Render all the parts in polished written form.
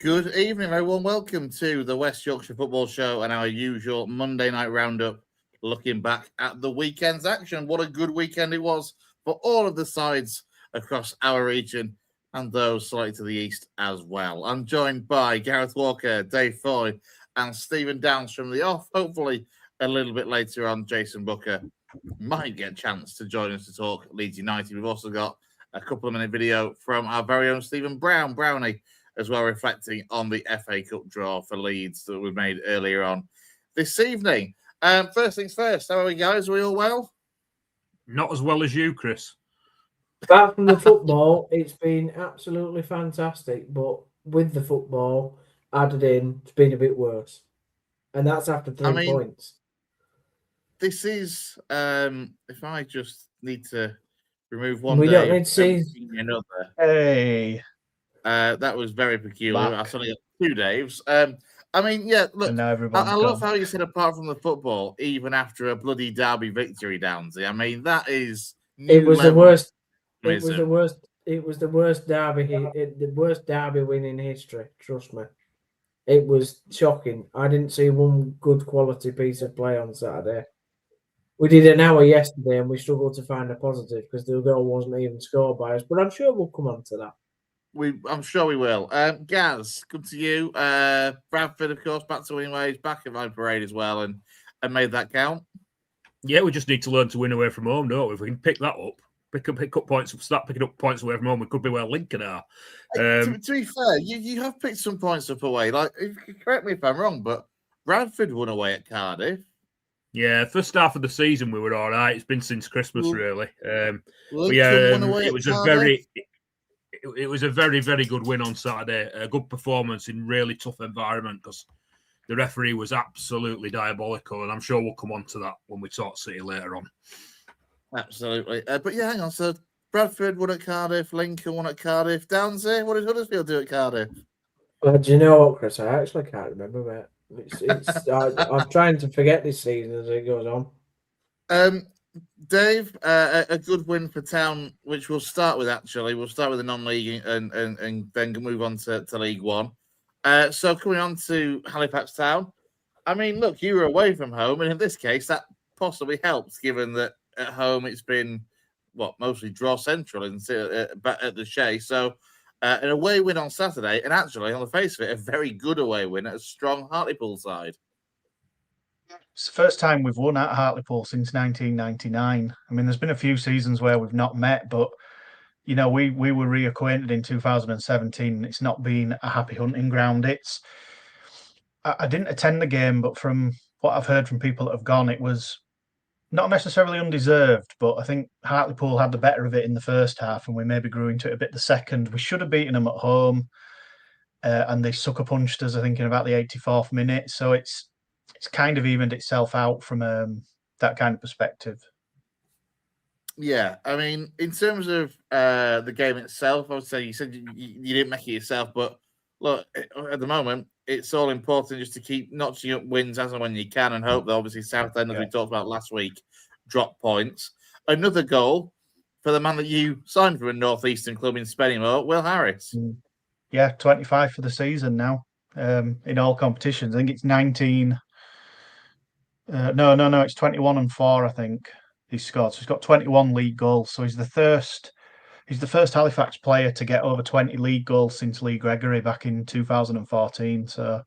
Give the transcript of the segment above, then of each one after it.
Good evening, everyone. Welcome to the West Yorkshire Football Show and our usual Monday night roundup, looking back at the weekend's action. What a good weekend it was for all of the sides across our region and those slightly to the east as well. I'm joined by Gareth Walker, Dave Foy, and Stephen Downs from the off. Hopefully, a little bit later on, Jason Booker might get a chance to join us to talk Leeds United. We've also got a couple of minute video from our very own Stephen Brownie, as well, reflecting on the FA Cup draw for Leeds that we made earlier on this evening. First things first, how are we, guys? Are we all well? Not as well as you, Chris. Apart from the football, it's been absolutely fantastic. But with the football added in, it's been a bit worse. And that's after 3 points. This is, if I just need to remove one we day, don't need to see another. Hey. That was very peculiar. I suddenly got 2 Daves. Look, I love how you said apart from the football, even after a bloody derby victory, Downsy. I mean, that is it was the worst. It was the worst. It was the worst derby. The worst derby win in history. Trust me. It was shocking. I didn't see one good quality piece of play on Saturday. We did an hour yesterday, and we struggled to find a positive because the goal wasn't even scored by us. But I'm sure we'll come on to that. I'm sure we will. Gaz, good to you. Bradford, of course, back to winning ways, back at Line Parade as well, and made that count. Yeah, we just need to learn to win away from home, don't we? If we can pick that up, pick up points, start picking up points away from home, we could be where Lincoln are. To be fair, you have picked some points up away. Like, correct me if I'm wrong, but Bradford won away at Cardiff. Yeah, first half of the season we were all right. It's been since Christmas, really. It was a very, very good win on Saturday. A good performance in really tough environment because the referee was absolutely diabolical, and I'm sure we'll come on to that when we talk City later on. Absolutely. But yeah, hang on. So Bradford won at Cardiff, Lincoln won at Cardiff. Downsy, what did Huddersfield do at Cardiff? Do you know what, Chris? I actually can't remember, mate. I'm trying to forget this season as it goes on. Dave, a good win for Town, which we'll start with, actually. We'll start with the non-league and then move on to League One. So coming on to Halifax Town, I mean, look, you were away from home, and in this case, that possibly helps, given that at home it's been, mostly draw central and back at the Shea. So an away win on Saturday, and actually, on the face of it, a very good away win at a strong Hartlepool side. It's the first time we've won at Hartlepool since 1999. I mean, there's been a few seasons where we've not met, but, you know, we were reacquainted in 2017. It's not been a happy hunting ground. I didn't attend the game, but from what I've heard from people that have gone, it was not necessarily undeserved, but I think Hartlepool had the better of it in the first half, and we maybe grew into it a bit the second. We should have beaten them at home, and they sucker punched us, I think, in about the 84th minute. So it's kind of evened itself out from that kind of perspective. Yeah, I mean, in terms of the game itself, I would say you said you didn't make it yourself, but look, at the moment, it's all important just to keep notching up wins as and when you can, and hope that obviously Southend, as we talked about last week, drop points. Another goal for the man that you signed for a Northeastern club in Spennymoor, Will Harris. Yeah, 25 for the season now in all competitions. I think it's 19. No, it's 21 and 4, I think he's scored. So he's got 21 league goals. So he's the first Halifax player to get over 20 league goals since Lee Gregory back in 2014. So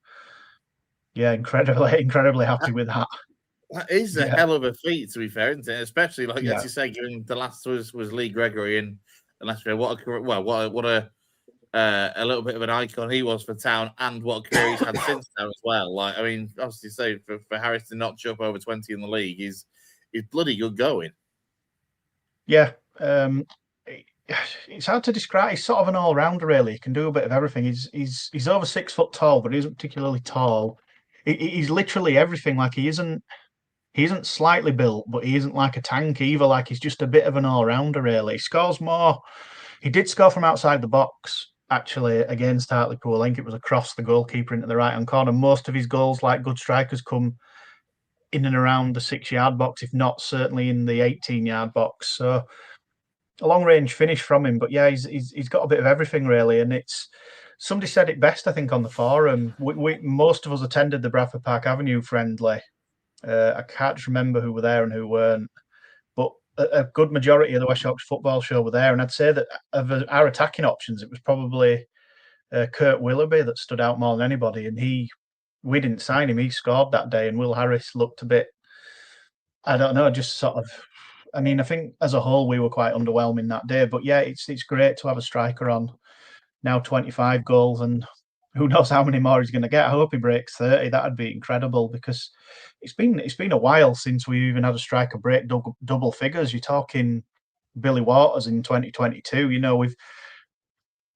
yeah, incredibly happy with that. That is a hell of a feat, to be fair, isn't it? Especially as you say, given the last was Lee Gregory, and last year, what a little bit of an icon he was for Town, and what a career he's had since Town as well. Like, I mean, obviously, say for Harris to notch up over 20 in the league is bloody good going. Yeah, it's hard to describe. He's sort of an all-rounder, really. He can do a bit of everything. He's over 6 foot tall, but he isn't particularly tall. He's literally everything. Like, he isn't slightly built, but he isn't like a tank either. Like, he's just a bit of an all-rounder, really. He scores more. He did score from outside the box, actually, against Hartlepool. I think it was across the goalkeeper into the right-hand corner. Most of his goals, like good strikers, come in and around the 6-yard box, if not certainly in the 18-yard box. So a long-range finish from him. But yeah, he's got a bit of everything, really. And it's somebody said it best, I think, on the forum. We most of us attended the Bradford Park Avenue friendly. I can't remember who were there and who weren't, but a good majority of the West Yorkshire Football Show were there. And I'd say that of our attacking options, it was probably Kurt Willoughby that stood out more than anybody. And we didn't sign him. He scored that day, and Will Harris looked a bit, I don't know, just sort of. I mean, I think as a whole we were quite underwhelming that day. But yeah, it's great to have a striker on. Now 25 goals, and who knows how many more he's going to get. I hope he breaks 30. That'd be incredible, because it's been a while since we even had a striker break double figures. You're talking Billy Waters in 2022. You know, we've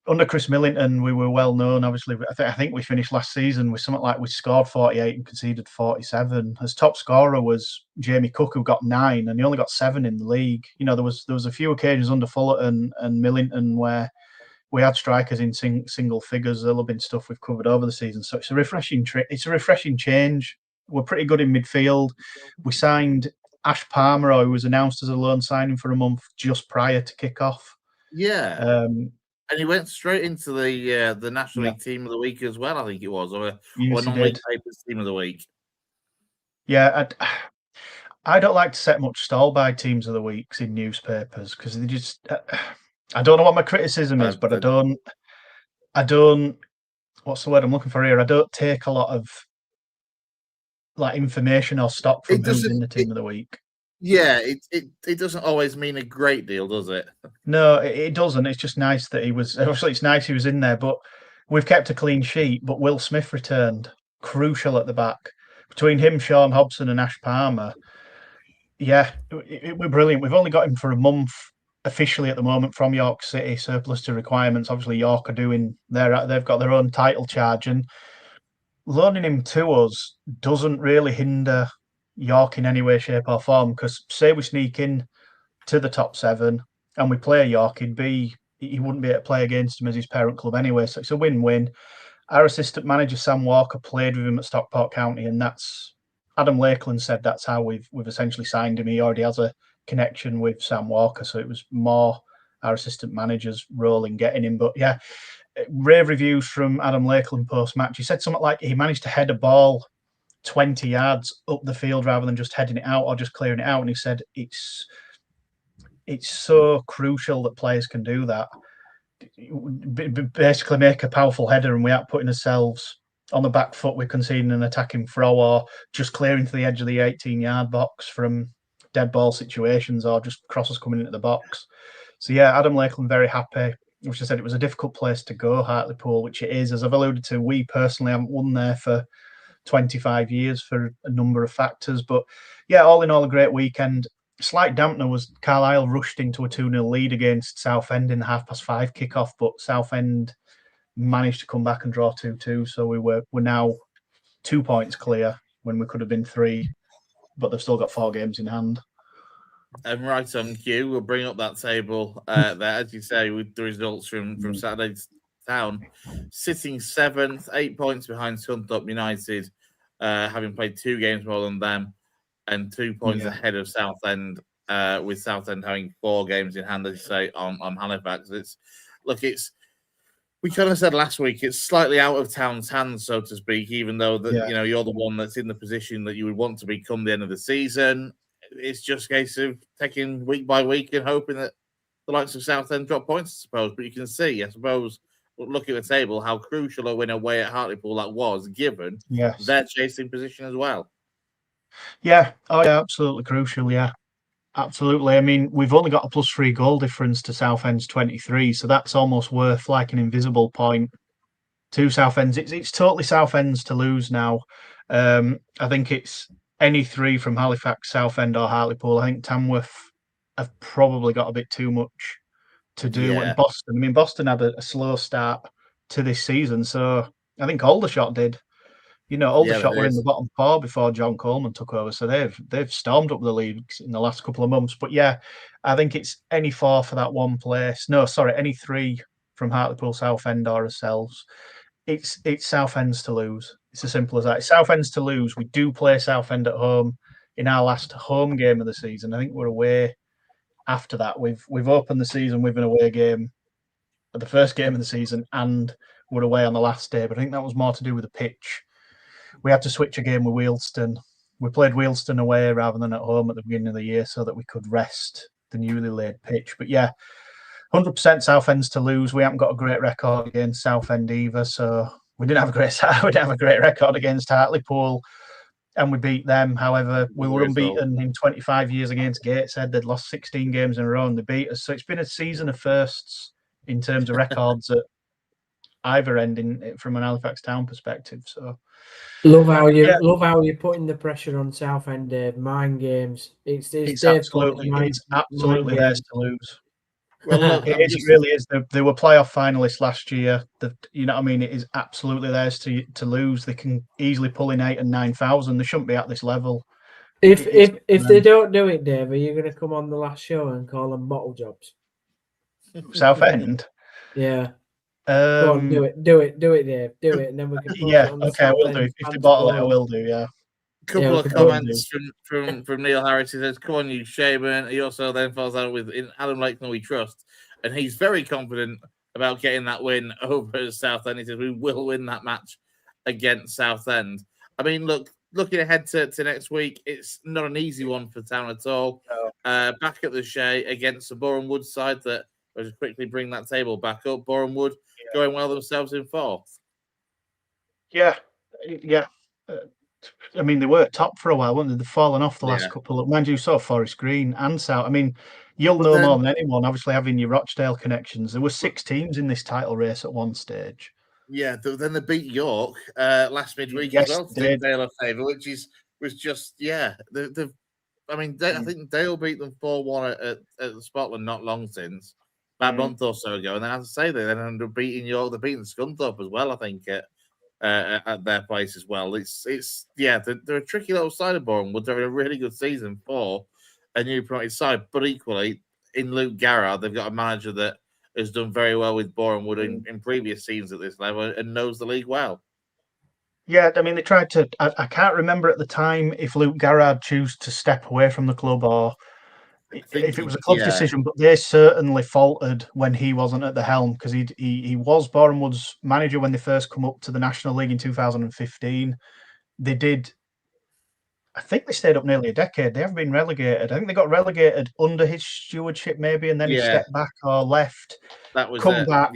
under Chris Millington, we were well known. Obviously, I think we finished last season with something like we scored 48 and conceded 47. As top scorer was Jamie Cook, who got 9, and he only got 7 in the league. You know, there was a few occasions under Fullerton and Millington where we had strikers in single figures. There'll have been stuff we've covered over the season, so it's a refreshing change. We're pretty good in midfield. We signed Ash Palmer, who was announced as a loan signing for a month just prior to kick-off. Yeah. And he went straight into the National League Team of the Week as well, I think it was, or non-league papers Team of the Week. Yeah, I don't like to set much stall by Teams of the Weeks in newspapers, because they just. I don't know what my criticism is, but I don't. What's the word I'm looking for here? I don't take a lot of like information or stock from who's in the Team of the Week. Yeah, it doesn't always mean a great deal, does it? No, it doesn't. It's just nice that he was. Obviously, it's nice he was in there, but we've kept a clean sheet. But Will Smith returned, crucial at the back. Between him, Sean Hobson, and Ash Palmer, yeah, we're brilliant. We've only got him for a month officially at the moment from York City, surplus to requirements. Obviously, York are doing they've got their own title charge, and loaning him to us doesn't really hinder York in any way, shape, or form. Because say we sneak in to the top 7 and we play York, he wouldn't be able to play against him as his parent club anyway. So it's a win-win. Our assistant manager Sam Walker played with him at Stockport County, and that's Adam Lakeland said that's how we've essentially signed him. He already has a connection with Sam Walker, so it was more our assistant manager's role in getting him. But yeah, rave reviews from Adam Lakeland post-match. He said something like he managed to head a ball 20 yards up the field rather than just heading it out or just clearing it out, and he said it's so crucial that players can do that. Basically make a powerful header, and we aren't putting ourselves on the back foot with conceding an attacking throw or just clearing to the edge of the 18-yard box from dead ball situations or just crosses coming into the box. So yeah, Adam Lakeland very happy. Which I said, it was a difficult place to go, Hartlepool, which it is. As I've alluded to, we personally haven't won there for 25 years for a number of factors. But yeah, all in all, a great weekend. Slight dampener was Carlisle rushed into a 2-0 lead against Southend in the 5:30 kickoff, but Southend managed to come back and draw 2-2. So we're now 2 points clear when we could have been 3, but they've still got 4 games in hand. And right on cue, we'll bring up that table there, as you say, with the results from Saturday's Town, sitting 7th, 8 points behind Scunthorpe United, having played 2 games more than them, and 2 points ahead of Southend, with Southend having 4 games in hand, as you say, on Halifax. We kind of said last week, it's slightly out of Town's hands, so to speak, even though you're the one that's in the position that you would want to be come the end of the season. It's just a case of taking week by week and hoping that the likes of Southend drop points, I suppose. But you can see, I suppose, looking at the table, how crucial a win away at Hartlepool that was, given their chasing position as well. Yeah, absolutely crucial, yeah. Absolutely. I mean, we've only got a +3 goal difference to Southend's 23, so that's almost worth like an invisible point to Southend's. It's totally Southend's to lose now. I think it's any 3 from Halifax, Southend, or Hartlepool. I think Tamworth have probably got a bit too much to do. And Boston, I mean, Boston had a slow start to this season, so I think Aldershot did. You know, Aldershot were in the bottom 4 before John Coleman took over, so they've stormed up the leagues in the last couple of months. But yeah, I think it's any 4 for that one place. No, sorry, any 3 from Hartlepool, Southend, or ourselves. It's Southend's to lose. It's as simple as that. It's Southend's to lose. We do play Southend at home in our last home game of the season. I think we're away after that. We've opened the season with an away game at the first game of the season, and were away on the last day, but I think that was more to do with the pitch. We had to switch a game with Wealdstone. We played Wealdstone away rather than at home at the beginning of the year so that we could rest the newly laid pitch. But yeah, 100% Southend's to lose. We haven't got a great record against Southend either, so we didn't have a great record against Hartlepool, and we beat them. However, we were unbeaten in 25 years against Gateshead. They'd lost 16 games in a row and they beat us. So it's been a season of firsts in terms of records at either end from an Halifax Town perspective. So love how you're putting the pressure on Southend, Dave. Mind games. It's absolutely theirs to lose. Well, look, it really is. They were playoff finalists last year. You know what I mean? It is absolutely theirs to lose. They can easily pull in 8,000 and 9,000. They shouldn't be at this level. If they don't do it, Dave, are you going to come on the last show and call them bottle jobs? Southend? Yeah. Go on, do it, Dave. Do it, and then we can. Okay, I will do. If they bottle it, I will do. Yeah. Couple of comments from Neil Harris. He says, "Come on, you shaman." He also then follows out with, "In Adam Lakeman we trust," and he's very confident about getting that win over Southend. He says, "We will win that match against Southend." I mean, looking ahead to next week, it's not an easy one for Town at all. No. Back at the Shea against the Boreham Wood side that will just quickly bring that table back up. Boreham Wood going well themselves in fourth. Yeah. I mean, they were top for a while, weren't they? They've fallen off the last couple of, mind you, so Forest Green and South. I mean, you'll know more than anyone, obviously, having your Rochdale connections. There were 6 teams in this title race at one stage. Yeah, then they beat York last midweek as well to do Dale a favour, which was just, I think Dale beat them 4-1 at Scotland not long since, about a month or so ago. And then, as I say, they then ended up beating York. They're beating Scunthorpe as well, I think, at their place as well. They're a tricky little side of Boreham Wood. They're having a really good season for a new promoted side, but equally in Luke Garrard, they've got a manager that has done very well with Boreham Wood in previous seasons at this level and knows the league well. Yeah, I mean, they tried to. I can't remember at the time if Luke Garrard chose to step away from the club or if it was a club's decision, but they certainly faltered when he wasn't at the helm because he was Boreham Wood's manager when they first come up to the National League in 2015. They did, I think they stayed up nearly a decade. They haven't been relegated. I think they got relegated under his stewardship maybe, and then he stepped back or left. That was come back,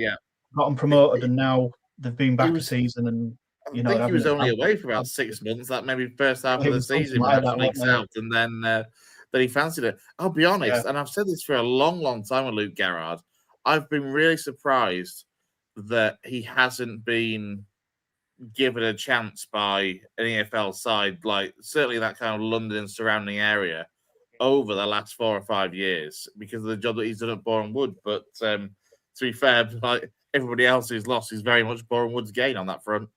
got them promoted, and now they've been back a season. And I think he was only away for about 6 months. That maybe first half of the season, League South, and then he fancied it. I'll be honest, and I've said this for a long, long time with Luke Garrard. I've been really surprised that he hasn't been given a chance by an EFL side, like certainly that kind of London surrounding area, over the last 4 or 5 years because of the job that he's done at Boreham Wood. But to be fair, like everybody else who's lost is very much Boreham Wood's gain on that front.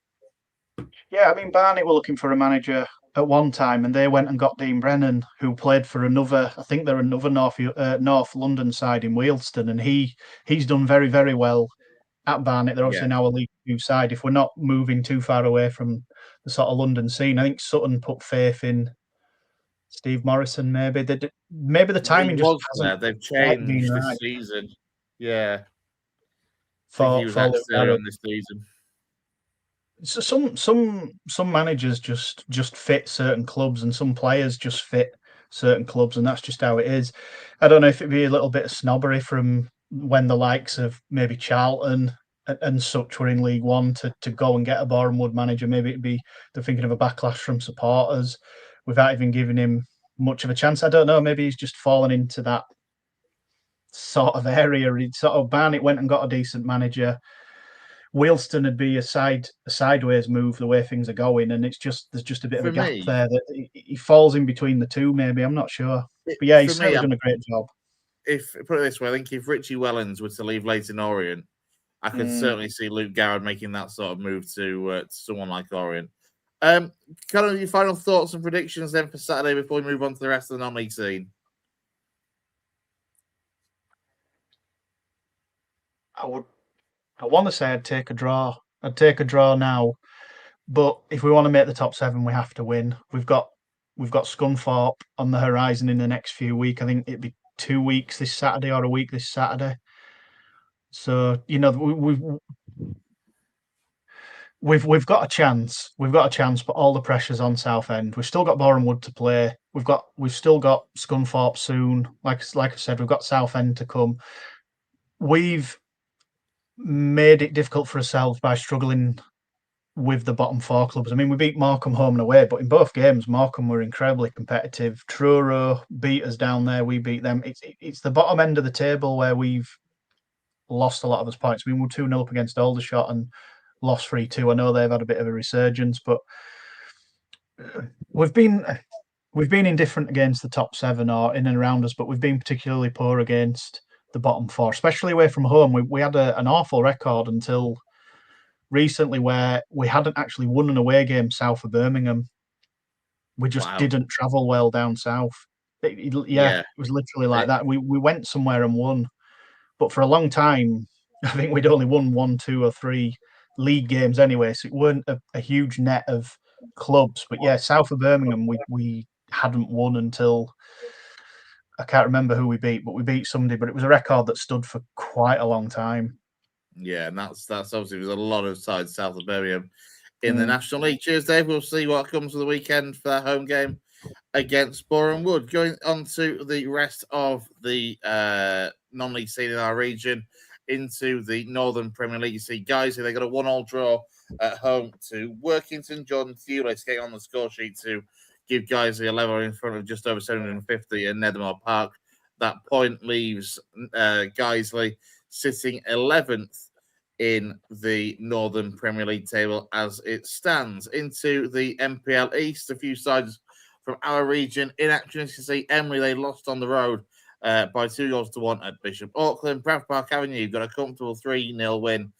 Yeah, I mean, Barnet were looking for a manager at one time, and they went and got Dean Brennan, who played for another North London side in Wealdstone, and he's done very, very well at Barnet. They're obviously now a League 2 side. If we're not moving too far away from the sort of London scene, I think Sutton put faith in Steve Morrison. Maybe the timing just hasn't. They've changed this season. Yeah, for he was on this season. So some managers just fit certain clubs, and some players just fit certain clubs, and that's just how it is. I don't know if it'd be a little bit of snobbery from when the likes of maybe Charlton and such were in League One to go and get a Boreham Wood manager. Maybe it'd be they're thinking of a backlash from supporters without even giving him much of a chance. I don't know. Maybe he's just fallen into that sort of area. Barnet went and got a decent manager. Wealdstone would be a sideways move the way things are going, and there's just a bit of a gap there that he falls in between the two. Maybe I'm not sure, but yeah, he's certainly done a great job. If put it this way, I think if Richie Wellens were to leave Leyton Orient, I could certainly see Luke Garrard making that sort of move to someone like Orient. Kind of your final thoughts and predictions then for Saturday before we move on to the rest of the non-league scene. I want to say I'd take a draw. I'd take a draw now, but if we want to make the top 7, we have to win. We've got Scunthorpe on the horizon in the next few weeks. I think it'd be 2 weeks this Saturday or a week this Saturday. So we've we've got a chance. We've got a chance, but all the pressure's on Southend. We've still got Boreham Wood to play. We've still got Scunthorpe soon. Like I said, we've got Southend to come. We've made it difficult for ourselves by struggling with the bottom four clubs. I mean, we beat Morecambe home and away, but in both games, Morecambe were incredibly competitive. Truro beat us down there. We beat them. It's the bottom end of the table where we've lost a lot of those points. I mean, we're 2-0 up against Aldershot and lost 3-2. I know they've had a bit of a resurgence, but we've been indifferent against the top 7 or in and around us, but we've been particularly poor against the bottom 4, especially away from home. We had an awful record until recently where we hadn't actually won an away game south of Birmingham. We just didn't travel well down south. It was literally like that. We went somewhere and won, but for a long time, I think we'd only won 1, 2, or 3 league games anyway, so it weren't a huge net of clubs. But yeah, south of Birmingham, we hadn't won until I can't remember who we beat, but we beat somebody. But it was a record that stood for quite a long time. Yeah, and that's obviously there's a lot of sides south of Birmingham in the National League. Cheers, Dave. We'll see what comes for the weekend for that home game against Boreham Wood. Going on to the rest of the non-league scene in our region, into the Northern Premier League. You see, guys, they got a 1-1 draw at home to Workington. John Thewlis getting on the score sheet to give guys a level in front of just over 750 at Nethermore Park. That point leaves Guiseley sitting 11th in the Northern Premier League table as it stands. Into the MPL East, a few sides from our region in action. As you see, Emily, they lost on the road by 2-1 at Bishop Auckland. Bradford Park Avenue got a comfortable 3-0 win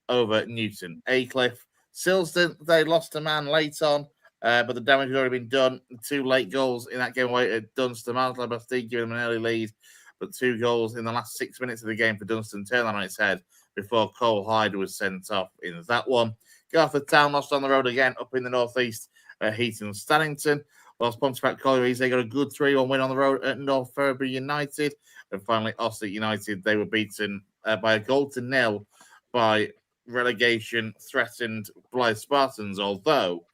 over Newton Aycliffe. Silsden, they lost a man late on, but the damage had already been done. 2 late goals in that game away at Dunstan. Martin Bastille giving them an early lead, but 2 goals in the last 6 minutes of the game for Dunstan turned that on its head before Cole Hyde was sent off in that one. Gareth Town lost on the road again up in the northeast at Heaton Stannington. Whilst Pontefract Collieries, they got a good 3-1 win on the road at North Ferriby United. And finally, Ossett United, they were beaten by 1-0 by relegation-threatened Blythe Spartans. Although,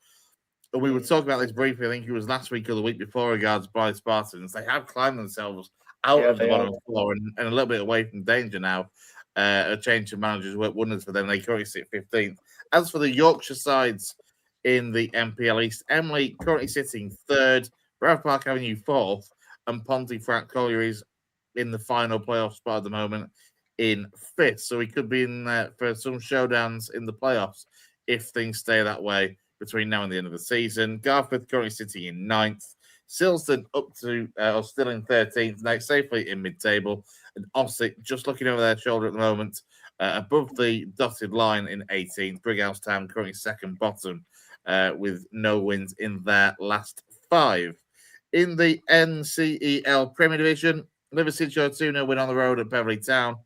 we were talking about this briefly, I think it was last week or the week before, regards Blythe Spartans. They have climbed themselves out of the bottom floor and a little bit away from danger now. A change of managers worked wonders for them. They currently sit 15th. As for the Yorkshire sides in the MPL East, Emily currently sitting 3rd, Bradford Park Avenue 4th, and Pontefract Collieries in the final playoff spot at the moment in 5th. So we could be in there for some showdowns in the playoffs if things stay that way between now and the end of the season. Garforth currently sitting in 9th. Silsden up to still in 13th, now safely in mid-table, and Ossett just looking over their shoulder at the moment, above the dotted line in 18th. Brighouse Town currently second bottom with no wins in their last 5. In the NCEL Premier Division, Liverpool 2-0 win on the road at Beverley Town.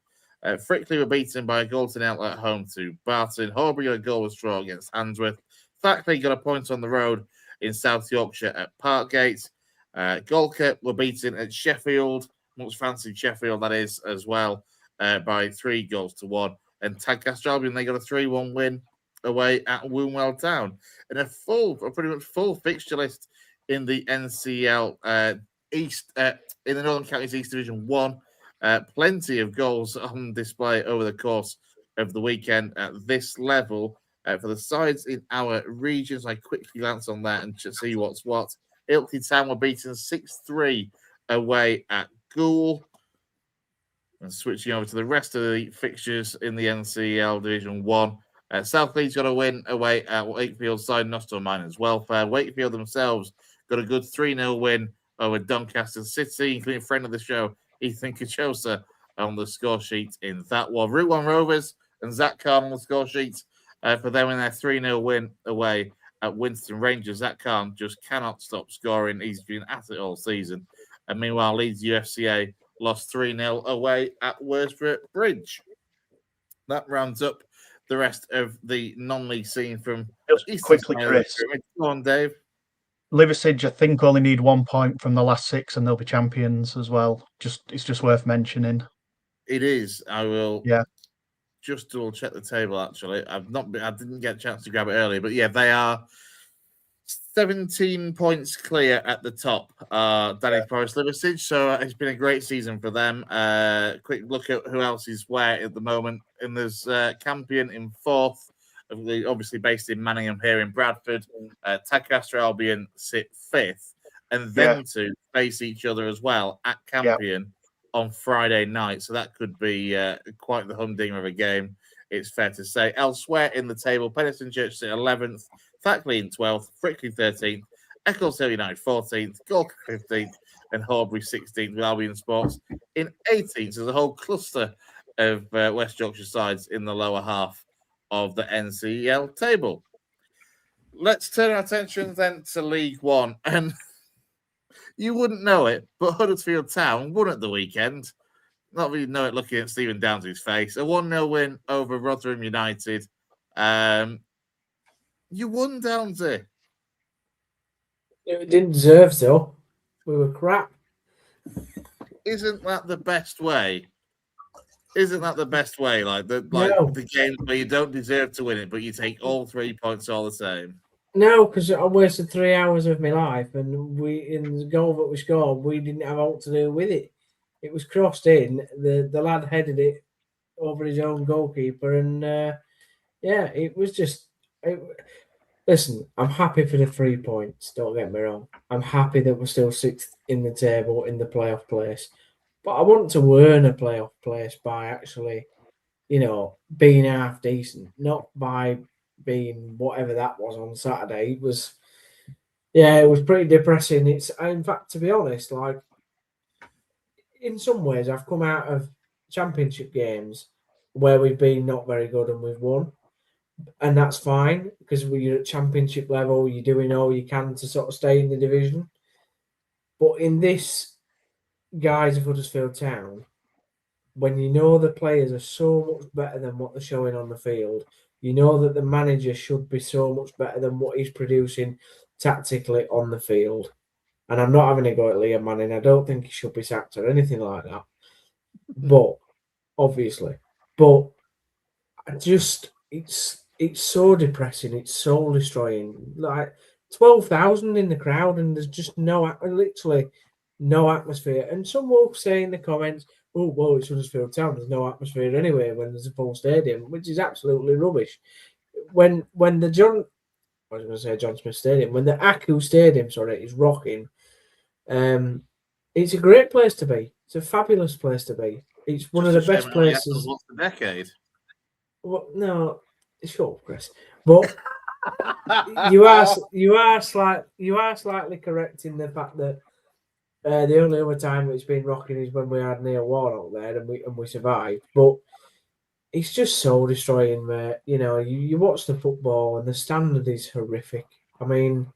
Frickley were beaten by a 1-0 at home to Barton. Horbury got a goal with straw against Handsworth. Thackley got a point on the road in South Yorkshire at Parkgate. Golkert were beaten at Sheffield, much fancied Sheffield that is as well, by 3-1. And Tadcaster Albion, they got a 3-1 win away at Wombwell Town. And a pretty much full fixture list in the NCL East, in the Northern Counties East Division 1. Plenty of goals on display over the course of the weekend at this level. For the sides in our regions, I quickly glance on that and just see what's what. Ilkley Town were beaten 6-3 away at Goole. And switching over to the rest of the fixtures in the NCL Division 1. South Leeds got a win away at Wakefield side, Nostell Miners Welfare. Wakefield themselves got a good 3-0 win over Doncaster City, including friend of the show, Ethan Kachosa, on the score sheet in that one. Route 1 Rovers and Zach Khan on the score sheet for them in their 3-0 win away at Winston Rangers. Zach Khan just cannot stop scoring. He's been at it all season. And meanwhile, Leeds UFCA lost 3-0 away at Worsborough Bridge. That rounds up the rest of the non-league scene from just quickly, Chris. Go on, Dave. Liversidge, I think, only need 1 point from the last 6 and they'll be champions as well. It's just worth mentioning. It is. I will. Yeah. just double check the table. Actually, I didn't get a chance to grab it earlier, but yeah, they are 17 points clear at the top. Danny Forest Liversidge. So it's been a great season for them. Quick look at who else is where at the moment. And there's Campion in fourth, obviously based in Manningham here in Bradford. Tadcaster Albion sit fifth, and them two face each other as well at Campion on Friday night. So that could be quite the humdinger of a game, it's fair to say. Elsewhere in the table, Penistone Church sit 11th, Thackley in 12th, Frickley 13th, Eccleshill United 14th, Gorka 15th, and Horbury 16th with Albion Sports in 18th. There's a whole cluster of West Yorkshire sides in the lower half of the NCEL table. Let's turn our attention then to League One. And you wouldn't know it, but Huddersfield Town won at the weekend. Not really know it looking at Stephen Downs' face. A 1-0 win over Rotherham United. You won, Downsy. It didn't deserve so. We were crap. Isn't that the best way? Isn't that the best way? The games where you don't deserve to win it, but you take all 3 points all the same. No, because I wasted 3 hours of my life, and in the goal that we scored, we didn't have all to do with it. It was crossed in. The lad headed it over his own goalkeeper, and it was just. Listen, I'm happy for the 3 points. Don't get me wrong. I'm happy that we're still sixth in the table in the playoff place, but I want to earn a playoff place by actually, being half decent, not by being whatever that was on Saturday. It was pretty depressing. In fact, to be honest, in some ways, I've come out of championship games where we've been not very good and we've won. And that's fine, because you're at championship level, you're doing all you can to sort of stay in the division. But in this guise of Huddersfield Town, when you know the players are so much better than what they're showing on the field, you know that the manager should be so much better than what he's producing tactically on the field. And I'm not having a go at Liam Manning. I don't think he should be sacked or anything like that. But, obviously. But, it's so depressing. It's soul destroying. 12,000 in the crowd, and there's just literally no atmosphere. And some will say in the comments, "Oh, well, it's Huddersfield Town. There's no atmosphere anyway when there's a full stadium," which is absolutely rubbish. When the John Smith Stadium, when the Aku Stadium, is rocking, it's a great place to be. It's a fabulous place to be. It's one of the best places. What's the decade? Well, no, shut up, Chris. But you are slightly correct in the fact that the only other time it's been rocking is when we had Neil Warnock there and we survived. But it's just soul destroying, mate. You watch the football and the standard is horrific. I mean,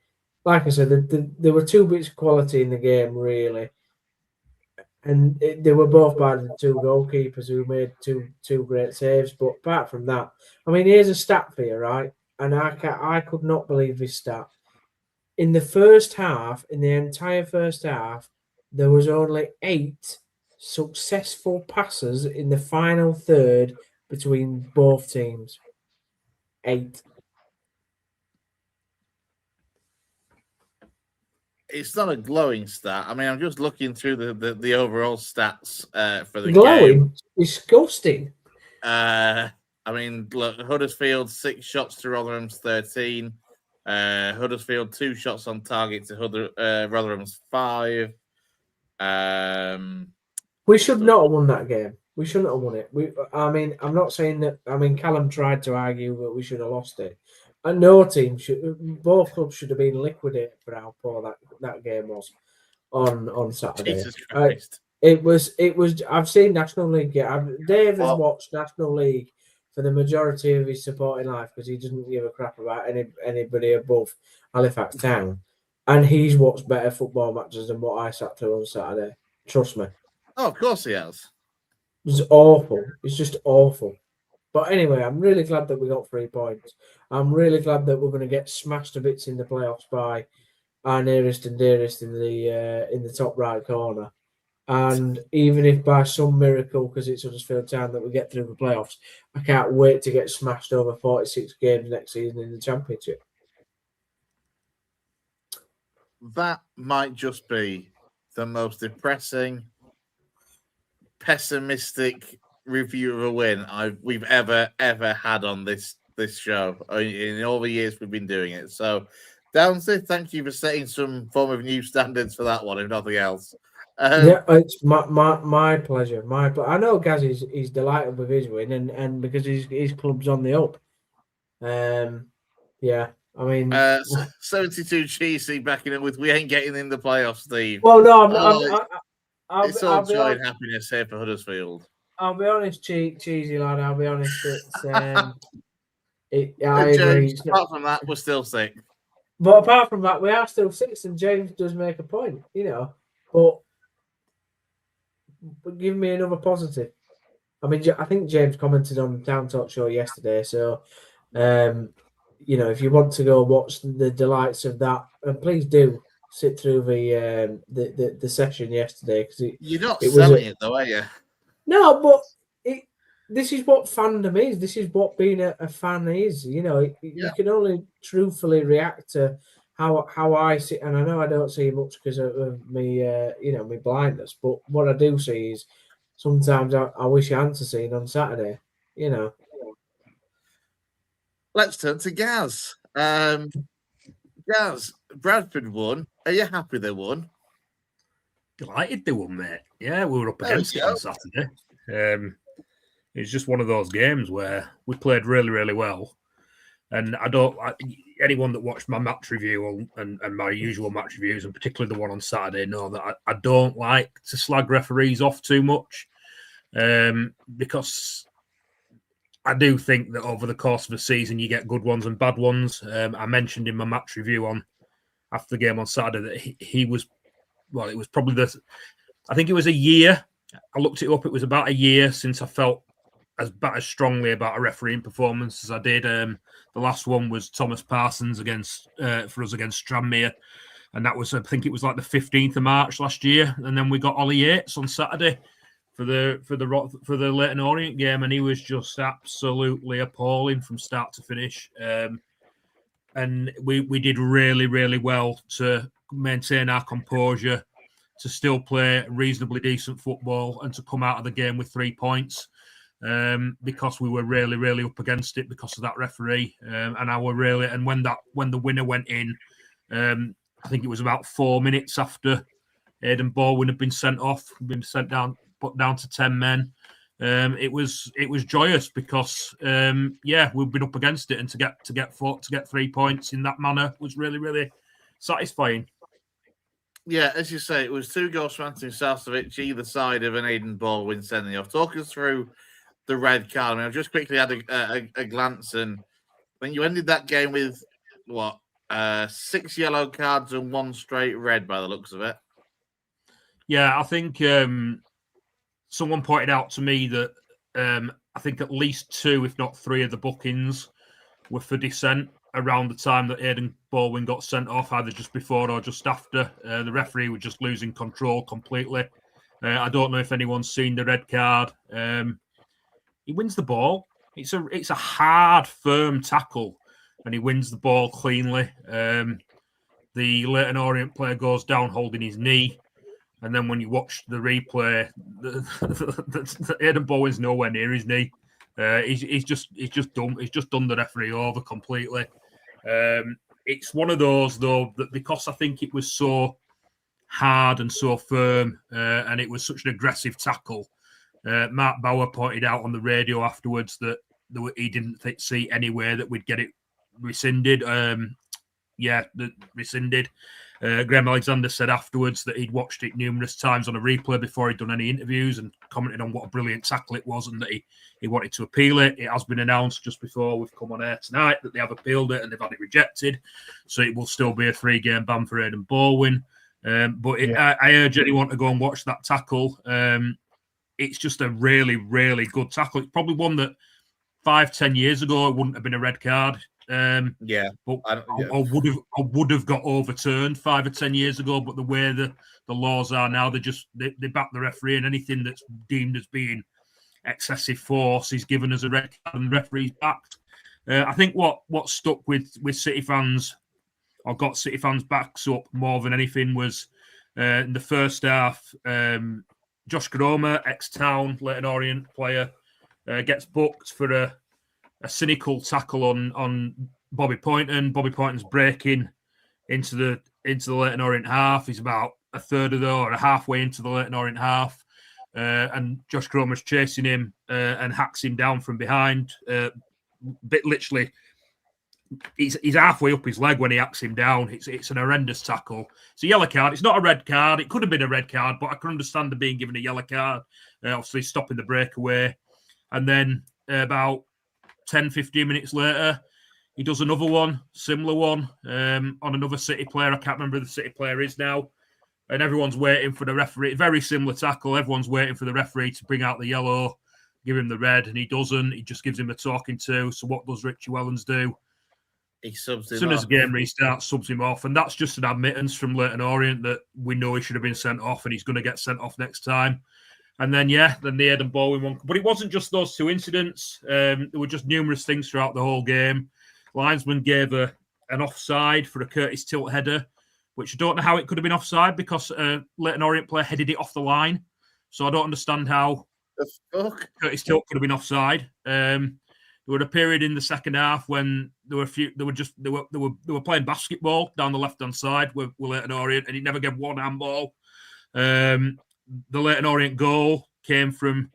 like I said, there were 2 bits of quality in the game, really. And they were both by the 2 goalkeepers who made two great saves. But apart from that, I mean, here's a stat for you, right? And I could not believe this stat. In the first half, in the entire first half, there was only 8 successful passes in the final third between both teams. 8. It's not a glowing stat. I mean, I'm just looking through the overall stats for the glowing? game. Disgusting. I mean, look, Huddersfield 6 shots to Rotherham's 13. Huddersfield 2 shots on target to Rotherham's 5. We should not have won that game. We shouldn't have won it. I'm not saying that. I mean, Callum tried to argue that we should have lost it. And no team both clubs should have been liquidated for how poor that game was on Saturday. Jesus Christ. It was. I've seen National League. Dave has watched National League for the majority of his supporting life because he doesn't give a crap about anybody above Halifax Town, and he's watched better football matches than what I sat through on Saturday. Trust me. Oh, of course he has. It was awful. It's just awful. But anyway, I'm really glad that we got 3 points. I'm really glad that we're going to get smashed to bits in the playoffs by our nearest and dearest in the top right corner. And even if by some miracle, because it's Huddersfield Town, that we get through the playoffs, I can't wait to get smashed over 46 games next season in the Championship. That might just be the most depressing, pessimistic review of a win we've ever had on this show in all the years we've been doing it. So, Downsy, thank you for setting some form of new standards for that one, if nothing else. Yeah, it's my pleasure. I know Gaz is delighted with his win, and because his club's on the up. Yeah, I mean, 72 cheesy backing it with we ain't getting in the playoffs, Steve. Well, no, it's all joy and happiness here for Huddersfield. I'll be honest, cheesy lad. I'll be honest. It's I agree. Apart from that, we're still sick. But apart from that, we are still six, and James does make a point, But give me another positive. I mean, I think James commented on the Town Talk show yesterday. So, if you want to go watch the delights of that, and please do sit through the session yesterday, because you're not selling it though, are you? No, but this is what fandom is. This is what being a fan is. You can only truthfully react to how I see, and I know I don't see much because of me, my blindness. But what I do see is sometimes I wish I hadn't seen on Saturday. Let's turn to Gaz. Gaz, Bradford won. Are you happy they won? Delighted they won, mate. Yeah, we were up against it on Saturday. It was just one of those games where we played really, really well. And anyone that watched my match review and my usual match reviews, and particularly the one on Saturday, know that I don't like to slag referees off too much, because I do think that over the course of the season you get good ones and bad ones. I mentioned in my match review after the game on Saturday that he was, well, it was probably I think it was a year. I looked it up. It was about a year since I felt as strongly about a refereeing performance as I did. The last one was Thomas Parsons for us against Tranmere, and that was, I think it was like the 15th of March last year. And then we got Ollie Yates on Saturday for the Leyton Orient game, and he was just absolutely appalling from start to finish. And we did really, really well to maintain our composure, to still play reasonably decent football, and to come out of the game with 3 points, because we were really, really up against it because of that referee. And when the winner went in, I think it was about 4 minutes after Aidan Baldwin had been sent off, put down to 10 men. It was joyous because we've been up against it, and to get 3 points in that manner was really, really satisfying. Yeah, as you say, it was 2 goals from Anthony Sasovich either side of an Aidan Baldwin sending off. Talk us through the red card. I mean, I've just quickly had a glance, and I think you ended that game with 6 yellow cards and 1 straight red by the looks of it. Yeah, I think someone pointed out to me that I think at least 2, if not 3, of the bookings were for dissent around the time that Aidan Baldwin got sent off, either just before or just after. The referee was just losing control completely. I don't know if anyone's seen the red card. He wins the ball. It's a hard, firm tackle, and he wins the ball cleanly. The Leyton Orient player goes down holding his knee, and then when you watch the replay, Aidan Baldwin's nowhere near his knee. He's just done. He's just done the referee over completely. It's one of those though that because I think it was so hard and so firm, and it was such an aggressive tackle. Mark Bauer pointed out on the radio afterwards that he didn't see any way that we'd get it rescinded. Rescinded. Graham Alexander said afterwards that he'd watched it numerous times on a replay before he'd done any interviews, and commented on what a brilliant tackle it was, and that he wanted to appeal it. It has been announced just before we've come on air tonight that they have appealed it and they've had it rejected, so it will still be a 3-game ban for Aidan Baldwin. I urge anyone to go and watch that tackle. It's just a really, really good tackle. It's probably one that 5-10 years ago it wouldn't have been a red card. Yeah, but I would have got overturned 5 or 10 years ago. But the way the laws are now, they back the referee, and anything that's deemed as being excessive force is given as a red card, and the referee's backed. I think what stuck with City fans, or got City fans' backs up more than anything, was in the first half. Josh Gromer, ex-Town, Leyton Orient player, gets booked for a cynical tackle on Bobby Poynton. Bobby Poynton's breaking into the Leyton Orient half. He's about a third of or halfway into the Leyton Orient half, and Josh Gromer's chasing him and hacks him down from behind. Literally, he's halfway up his leg when he hacks him down. It's an horrendous tackle. It's a yellow card. It's not a red card. It could have been a red card, but I can understand him being given a yellow card. Obviously, stopping the breakaway. And then about 10, 15 minutes later, he does another one, similar one, on another City player. I can't remember who the City player is now. And everyone's waiting for the referee. Very similar tackle. Everyone's waiting for the referee to bring out the yellow, give him the red, and he doesn't. He just gives him a talking to. So what does Richie Wellens do? He subs him as soon off. as the game restarts, subs him off. And that's just an admittance from Leyton Orient that we know he should have been sent off, and he's going to get sent off next time. And then, then the Aidan Baldwin one. But it wasn't just those two incidents. There were just numerous things throughout the whole game. Linesman gave an offside for a Curtis Tilt header, which I don't know how it could have been offside because Leyton Orient player headed it off the line. So I don't understand how Curtis Tilt could have been offside. There were a period in the second half when they were playing basketball down the left-hand side with Leyton Orient, and he never gave one handball. The Leyton Orient goal came from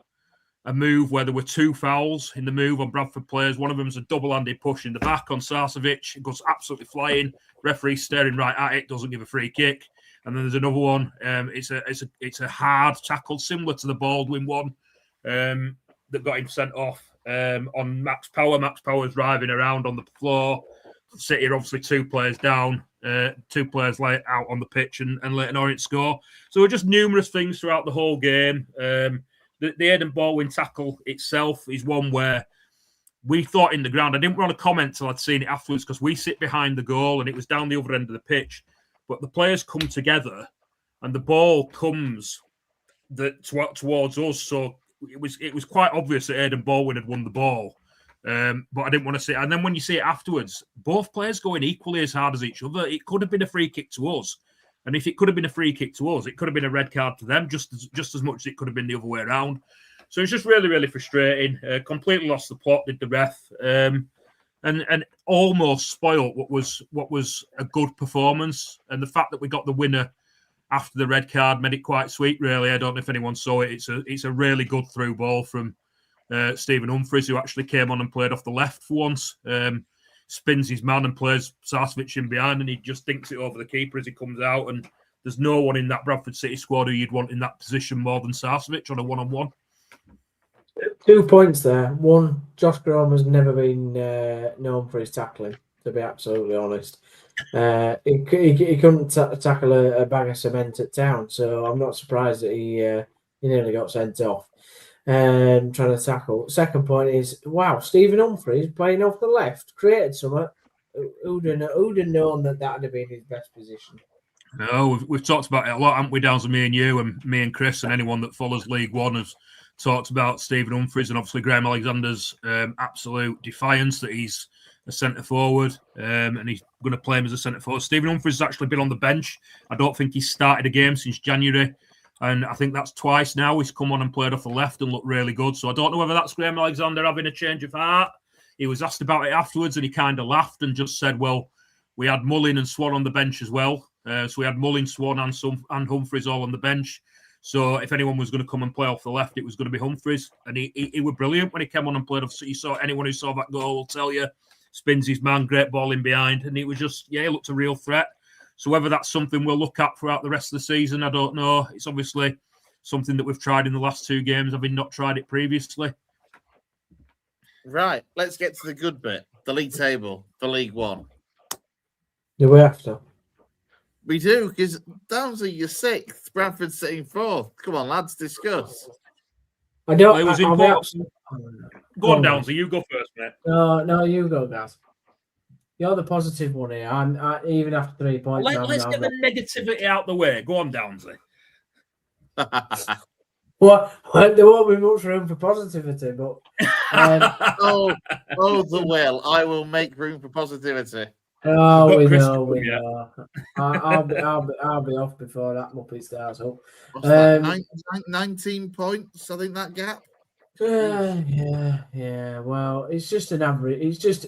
a move where there were two fouls in the move on Bradford players. One of them was a double-handed push in the back on Sarcevic. It goes absolutely flying. Referee staring right at it, doesn't give a free kick. And then there's another one. It's a hard tackle similar to the Baldwin one that got him sent off on Max Power. Max Power's driving around on the floor. City are obviously 2 players down, 2 players out on the pitch, and Leyton Orient score. So there were just numerous things throughout the whole game. The Aidan Baldwin tackle itself is one where we thought in the ground. I didn't want to comment till I'd seen it afterwards because we sit behind the goal and it was down the other end of the pitch. But the players come together and the ball comes towards us. So it was quite obvious that Aidan Baldwin had won the ball. But I didn't want to see it. And then when you see it afterwards, both players going equally as hard as each other. It could have been a free kick to us. And if it could have been a free kick to us, it could have been a red card to them just as much as it could have been the other way around. So it's just really, really frustrating. Completely lost the plot, did the ref. And almost spoiled what was a good performance. And the fact that we got the winner after the red card made it quite sweet, really. I don't know if anyone saw it. It's a really good through ball from Stephen Humphries, who actually came on and played off the left for once. Spins his man and plays Sarcevic in behind, and he just dinks it over the keeper as he comes out. And there's no one in that Bradford City squad who you'd want in that position more than Sarcevic on a one-on-one. 2 points there. One, Josh Gromer's never been known for his tackling, to be absolutely honest. He couldn't tackle a bag of cement at Town, so I'm not surprised that he nearly got sent off. Trying to tackle. Second point is, wow, Stephen Humphries playing off the left created something. Who'd have known that would have been his best position? No, we've talked about it a lot, haven't we, Downs, and me and Chris, and anyone that follows League One has talked about Stephen Humphries and obviously Graham Alexander's absolute defiance that he's a centre forward and he's going to play him as a centre forward. Stephen Humphries has actually been on the bench. I don't think he's started a game since January. And I think that's twice now he's come on and played off the left and looked really good. So I don't know whether that's Graham Alexander having a change of heart. He was asked about it afterwards and he kind of laughed and just said, well, we had Mullin and Swan on the bench as well. So we had Mullin, Swan and Humphries all on the bench. So if anyone was going to come and play off the left, it was going to be Humphries. And he was brilliant when he came on and played off. So you saw anyone who saw that goal will tell you, spins his man, great ball in behind. And it was just, he looked a real threat. So whether that's something we'll look at throughout the rest of the season, I don't know. It's obviously something that we've tried in the last 2 games, having not tried it previously. Right, let's get to the good bit. The league table for League One. Do we have to? We do, because Downsy, you're 6th. Bradford sitting 4th. Come on, lads, discuss. I don't. Well, go on, Downsy. You go first, mate. No, you go, guys. You're the positive one here. Even after 3 points. Let's get the negativity out the way. Go on, Downsy. Well, there won't be much room for positivity, but oh, the will. I will make room for positivity. Oh, we know. I'll be off before that Muppet starts up. What's that? 19 points, I think, that gap. Yeah. Well, it's just an average. It's just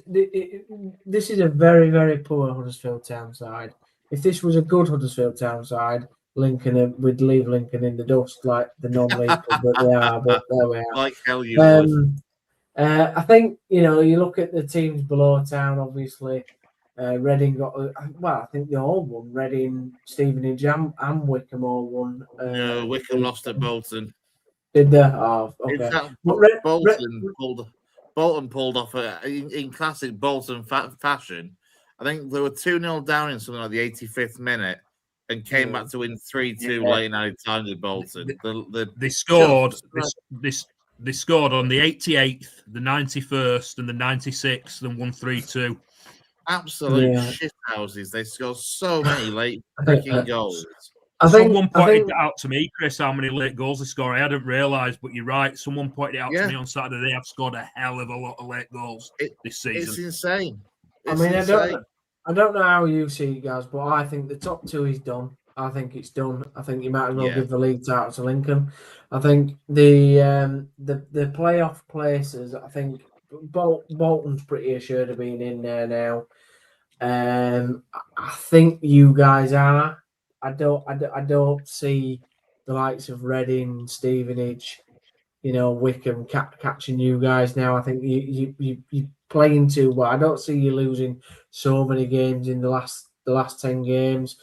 this is a very, very poor Huddersfield Town side. If this was a good Huddersfield Town side, Lincoln would leave Lincoln in the dust like the non-league club that they are. But there we are. Like hell, you would. I think you look at the teams below Town. Obviously, Reading got. I think they all won. Reading, Stevenage, and Wickham all won. No, Wickham lost at Bolton. Did they? Oh, okay. In fact, Bolton pulled off in classic Bolton fashion. I think they were 2-0 down in something like the 85th minute and came back to win 3-2 late in added time with Bolton. They scored. They scored on the 88th, the 91st, and the 96th, and won 3-2. Absolute shit houses. They scored so many late freaking goals. Someone pointed it out to me, Chris, how many late goals they score. I hadn't realised, but you're right. Someone pointed it out to me on Saturday. They have scored a hell of a lot of late goals this season. It's insane. I don't know how you see it, guys, but I think the top two is done. I think it's done. I think you might as well give the league title to Lincoln. I think the playoff places, I think Bolton's pretty assured of being in there now. I think you guys are. I don't see the likes of Reading, Stevenage, Wickham catching you guys now. I think you playing too well. I don't see you losing so many games in the last 10 games.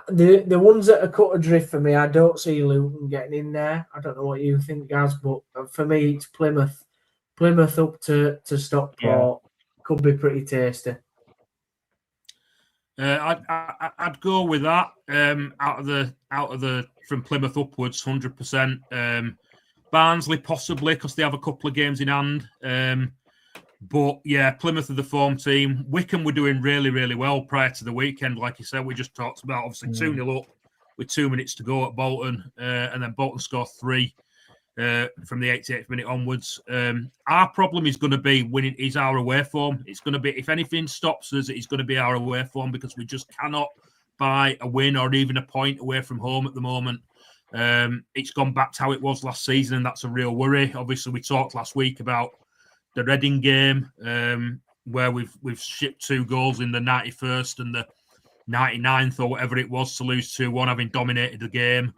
The ones that are cut adrift for me, I don't see Luton getting in there. I don't know what you think, guys, but for me, it's Plymouth. Plymouth up to Stockport could be pretty tasty. I'd go with that. Out of the from Plymouth upwards, 100%. Barnsley possibly because they have a couple of games in hand. But yeah, Plymouth are the form team. Wickham were doing really, really well prior to the weekend. Like you said, we just talked about obviously 2-0 up with 2 minutes to go at Bolton, and then Bolton scored 3 from the 88th minute onwards. Our problem is going to be winning. Is our away form. It's going to be, if anything stops us, it's going to be our away form because we just cannot buy a win or even a point away from home at the moment. It's gone back to how it was last season, and that's a real worry. Obviously, we talked last week about the Reading game where we've shipped 2 goals in the 91st and the 99th or whatever it was to lose 2-1, having dominated the game.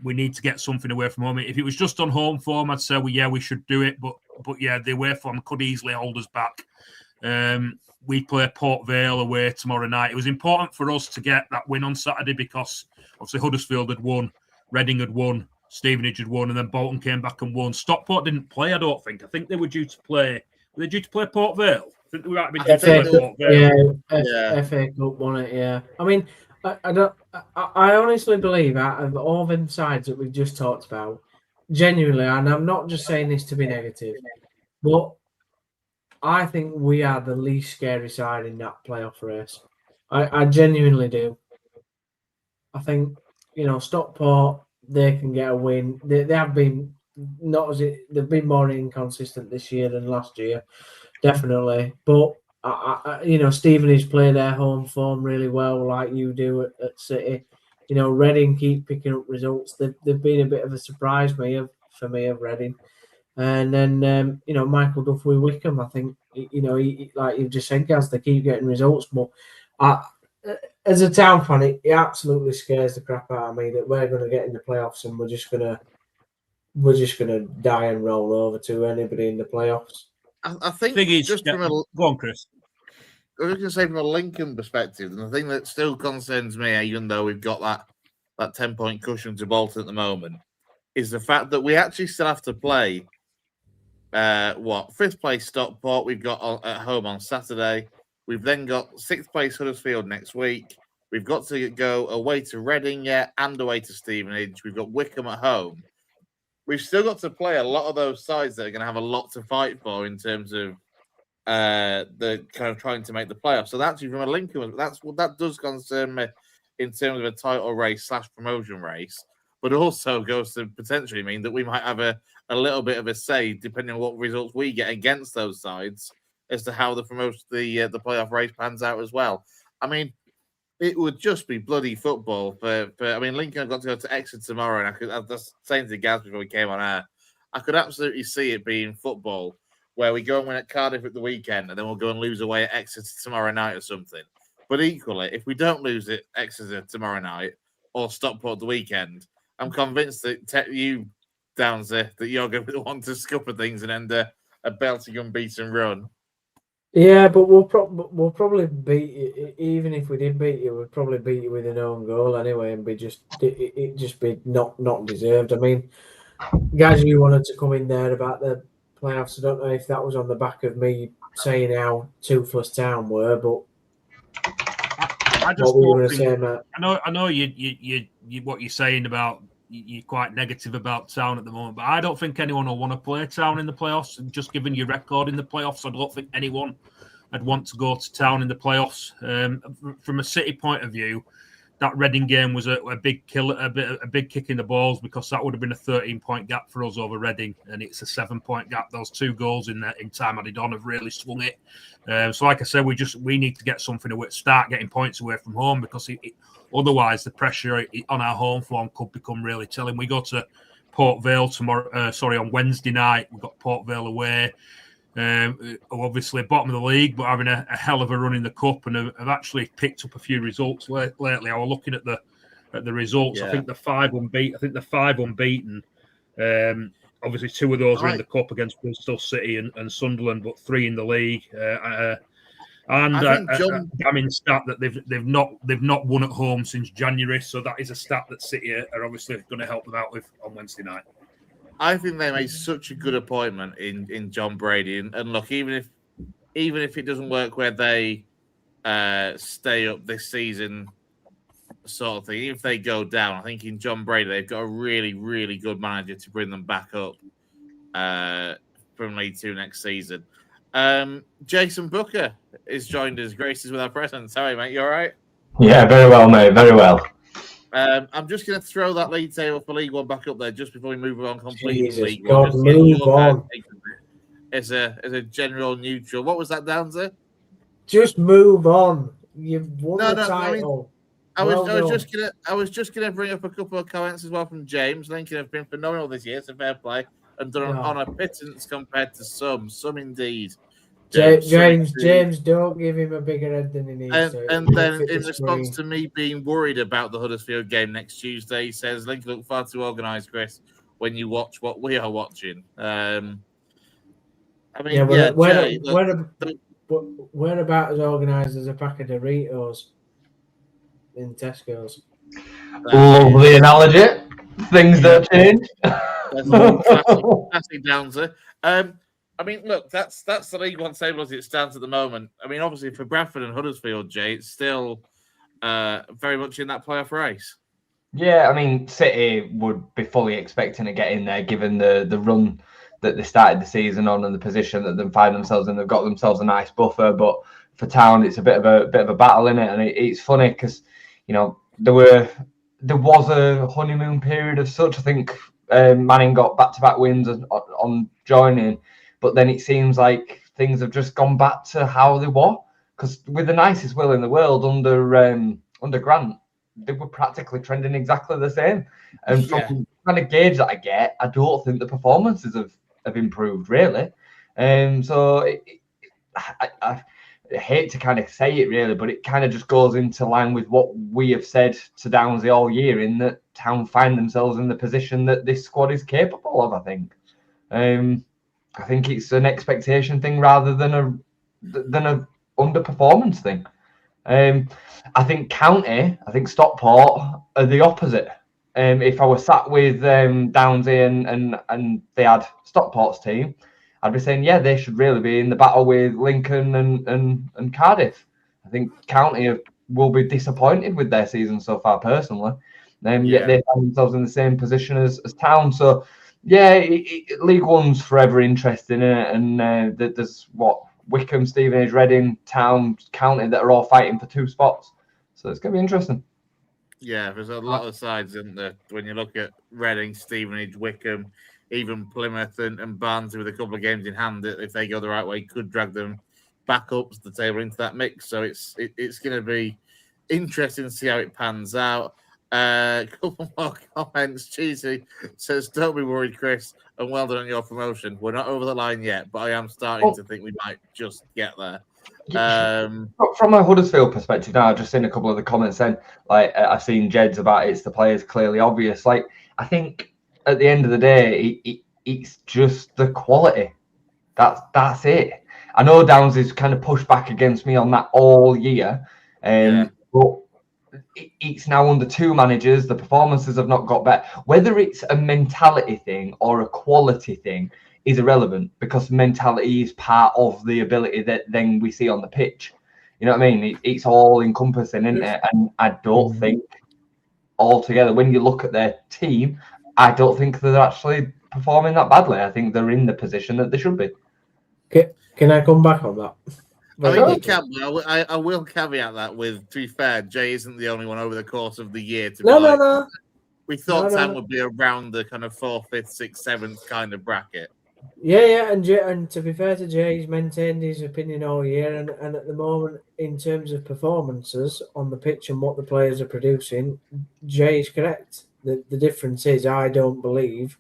We need to get something away from home. If it was just on home form, I'd say, we should do it. But yeah, the away form could easily hold us back. We play Port Vale away tomorrow night. It was important for us to get that win on Saturday because obviously Huddersfield had won, Reading had won, Stevenage had won, and then Bolton came back and won. Stockport didn't play, I don't think. I think they were due to play. Were they due to play Port Vale? I think they might have been due to play Port Vale. FA Cup won it, yeah. I mean, I honestly believe out of all them sides that we've just talked about, genuinely, and I'm not just saying this to be negative, but I think we are the least scary side in that playoff race. I genuinely do. I think, Stockport, they can get a win. They have been they've been more inconsistent this year than last year, definitely. But Stevenage play their home form really well, like you do at City. Reading keep picking up results. They've been a bit of a surprise for me of Reading. And then Michael Duff with Wickham. I think he, like you've just said, Gaz, they keep getting results. But as a Town fan, it absolutely scares the crap out of me that we're going to get in the playoffs and we're just gonna die and roll over to anybody in the playoffs. I think go on, Chris. I was going to say from a Lincoln perspective, and the thing that still concerns me, even though we've got that 10-point cushion to Bolton at the moment, is the fact that we actually still have to play 5th place Stockport we've got at home on Saturday. We've then got 6th place Huddersfield next week. We've got to go away to Reading and away to Stevenage. We've got Wickham at home. We've still got to play a lot of those sides that are going to have a lot to fight for in terms of the kind of trying to make the playoffs. So that's from a Lincoln. That does concern me in terms of a title race / promotion race, but also goes to potentially mean that we might have a little bit of a say, depending on what results we get against those sides, as to how the playoff race pans out as well. I mean, it would just be bloody football. I mean, Lincoln have got to go to Exeter tomorrow, and I was saying to Gareth before we came on air, I could absolutely see it being football, where we go and win at Cardiff at the weekend, and then we'll go and lose away at Exeter tomorrow night or something. But equally, if we don't lose at Exeter tomorrow night or Stockport the weekend, I'm convinced that you, Downsy, that you're going to want to scupper things and end a belting unbeaten run. Yeah, but we'll probably beat you. Even if we did beat you, we'd probably beat you with an own goal anyway, and be just be not deserved. I mean, guys, you wanted to come in there about the playoffs. I don't know if that was on the back of me saying how toothless Town were, but I just I know you what you're saying about you're quite negative about Town at the moment, but I don't think anyone will want to play Town in the playoffs. And just given your record in the playoffs, I don't think anyone would want to go to Town in the playoffs. From a City point of view, that Reading game was a big big kick in the balls, because that would have been a 13-point gap for us over Reading, and it's a 7-point gap. Those 2 goals in time added on have really swung it. So, like I said, we need to get something to start getting points away from home, because otherwise the pressure on our home form could become really telling. We go to Port Vale on Wednesday night. We've got Port Vale away. Obviously bottom of the league, but having a hell of a run in the cup, and have actually picked up a few results lately. I was looking at the results. Yeah. I think the 5 unbeaten. Obviously 2 of those are in the cup against Bristol City and Sunderland, but 3 in the league. And damning stat that they've not won at home since January. So that is a stat that City are obviously going to help them out with on Wednesday night. I think they made such a good appointment in John Brady, and look, even if it doesn't work where they stay up this season, sort of thing, if they go down, I think in John Brady they've got a really, really good manager to bring them back up from League 2 next season. Jason Booker is joined us, graces with our presence. How are you, mate? You all right? Yeah, very well, mate. Very well. I'm just going to throw that league table for League One back up there just before we move on completely. Jesus God, move on. As a general neutral. What was that, Downsy? Just move on. You've won the title. I was just gonna bring up a couple of comments as well from James. Lincoln have been phenomenal this year, so fair play, and done on a pittance compared to some indeed. James, don't give him a bigger head than he needs. And then in response to me being worried about the Huddersfield game next Tuesday, he says Lincoln look far too organised, Chris, when you watch what we are watching. We're about as organised as a pack of Doritos in Tesco's. Lovely analogy. Things don't change. Classic Downsy. I mean, look, that's the League One table as it stands at the moment. I mean, obviously for Bradford and Huddersfield, Jay, it's still very much in that playoff race. Yeah, I mean, City would be fully expecting to get in there, given the run that they started the season on and the position that they find themselves in. They've got themselves a nice buffer, but for Town, it's a bit of a battle in it, and it's funny because there was a honeymoon period of such. I think Manning got back-to-back wins on joining. But then it seems like things have just gone back to how they were. Because with the nicest will in the world under Grant, they were practically trending exactly the same. And from the kind of gauge that I get, I don't think the performances have improved really. So I hate to kind of say it really, but it kind of just goes into line with what we have said to Downsy all year, in that Town find themselves in the position that this squad is capable of. I think. I think it's an expectation thing rather than a underperformance thing. I think Stockport are the opposite. If I was sat with Downsy and they had Stockport's team, I'd be saying, yeah, they should really be in the battle with Lincoln and Cardiff. I think County will be disappointed with their season so far, personally. Yet they find themselves in the same position as Town. So, yeah, League One's forever interesting, and there's Wycombe, Stevenage, Reading, Town, County that are all fighting for 2 spots. So it's going to be interesting. Yeah, there's a lot of sides, isn't there? When you look at Reading, Stevenage, Wycombe, even Plymouth and Barnsley with a couple of games in hand, that if they go the right way, could drag them back up the table into that mix. So it's going to be interesting to see how it pans out. A couple more comments. Cheesy says, "Don't be worried, Chris, and well done on your promotion. We're not over the line yet, but I am starting to think we might just get there." From a Huddersfield perspective now, I've just seen a couple of the comments then. Like I've seen Jed's about it's the players clearly obvious. Like I think at the end of the day, it's just the quality. That's it. I know Downs has kind of pushed back against me on that all year, but it's now under 2 managers. The performances have not got better. Whether it's a mentality thing or a quality thing is irrelevant, because mentality is part of the ability that then we see on the pitch. You know what I mean? It's all encompassing, isn't it? And I don't think altogether, when you look at their team, I don't think they're actually performing that badly. I think they're in the position that they should be. Can I come back on that? I mean, you can. I will caveat that with, to be fair, Jay isn't the only one over the course of the year to be No. We thought Sam would be around the kind of 4th, 5th, 6th, 7th kind of bracket. Yeah, and to be fair to Jay, he's maintained his opinion all year, and at the moment, in terms of performances on the pitch and what the players are producing, Jay is correct. The difference is, I don't believe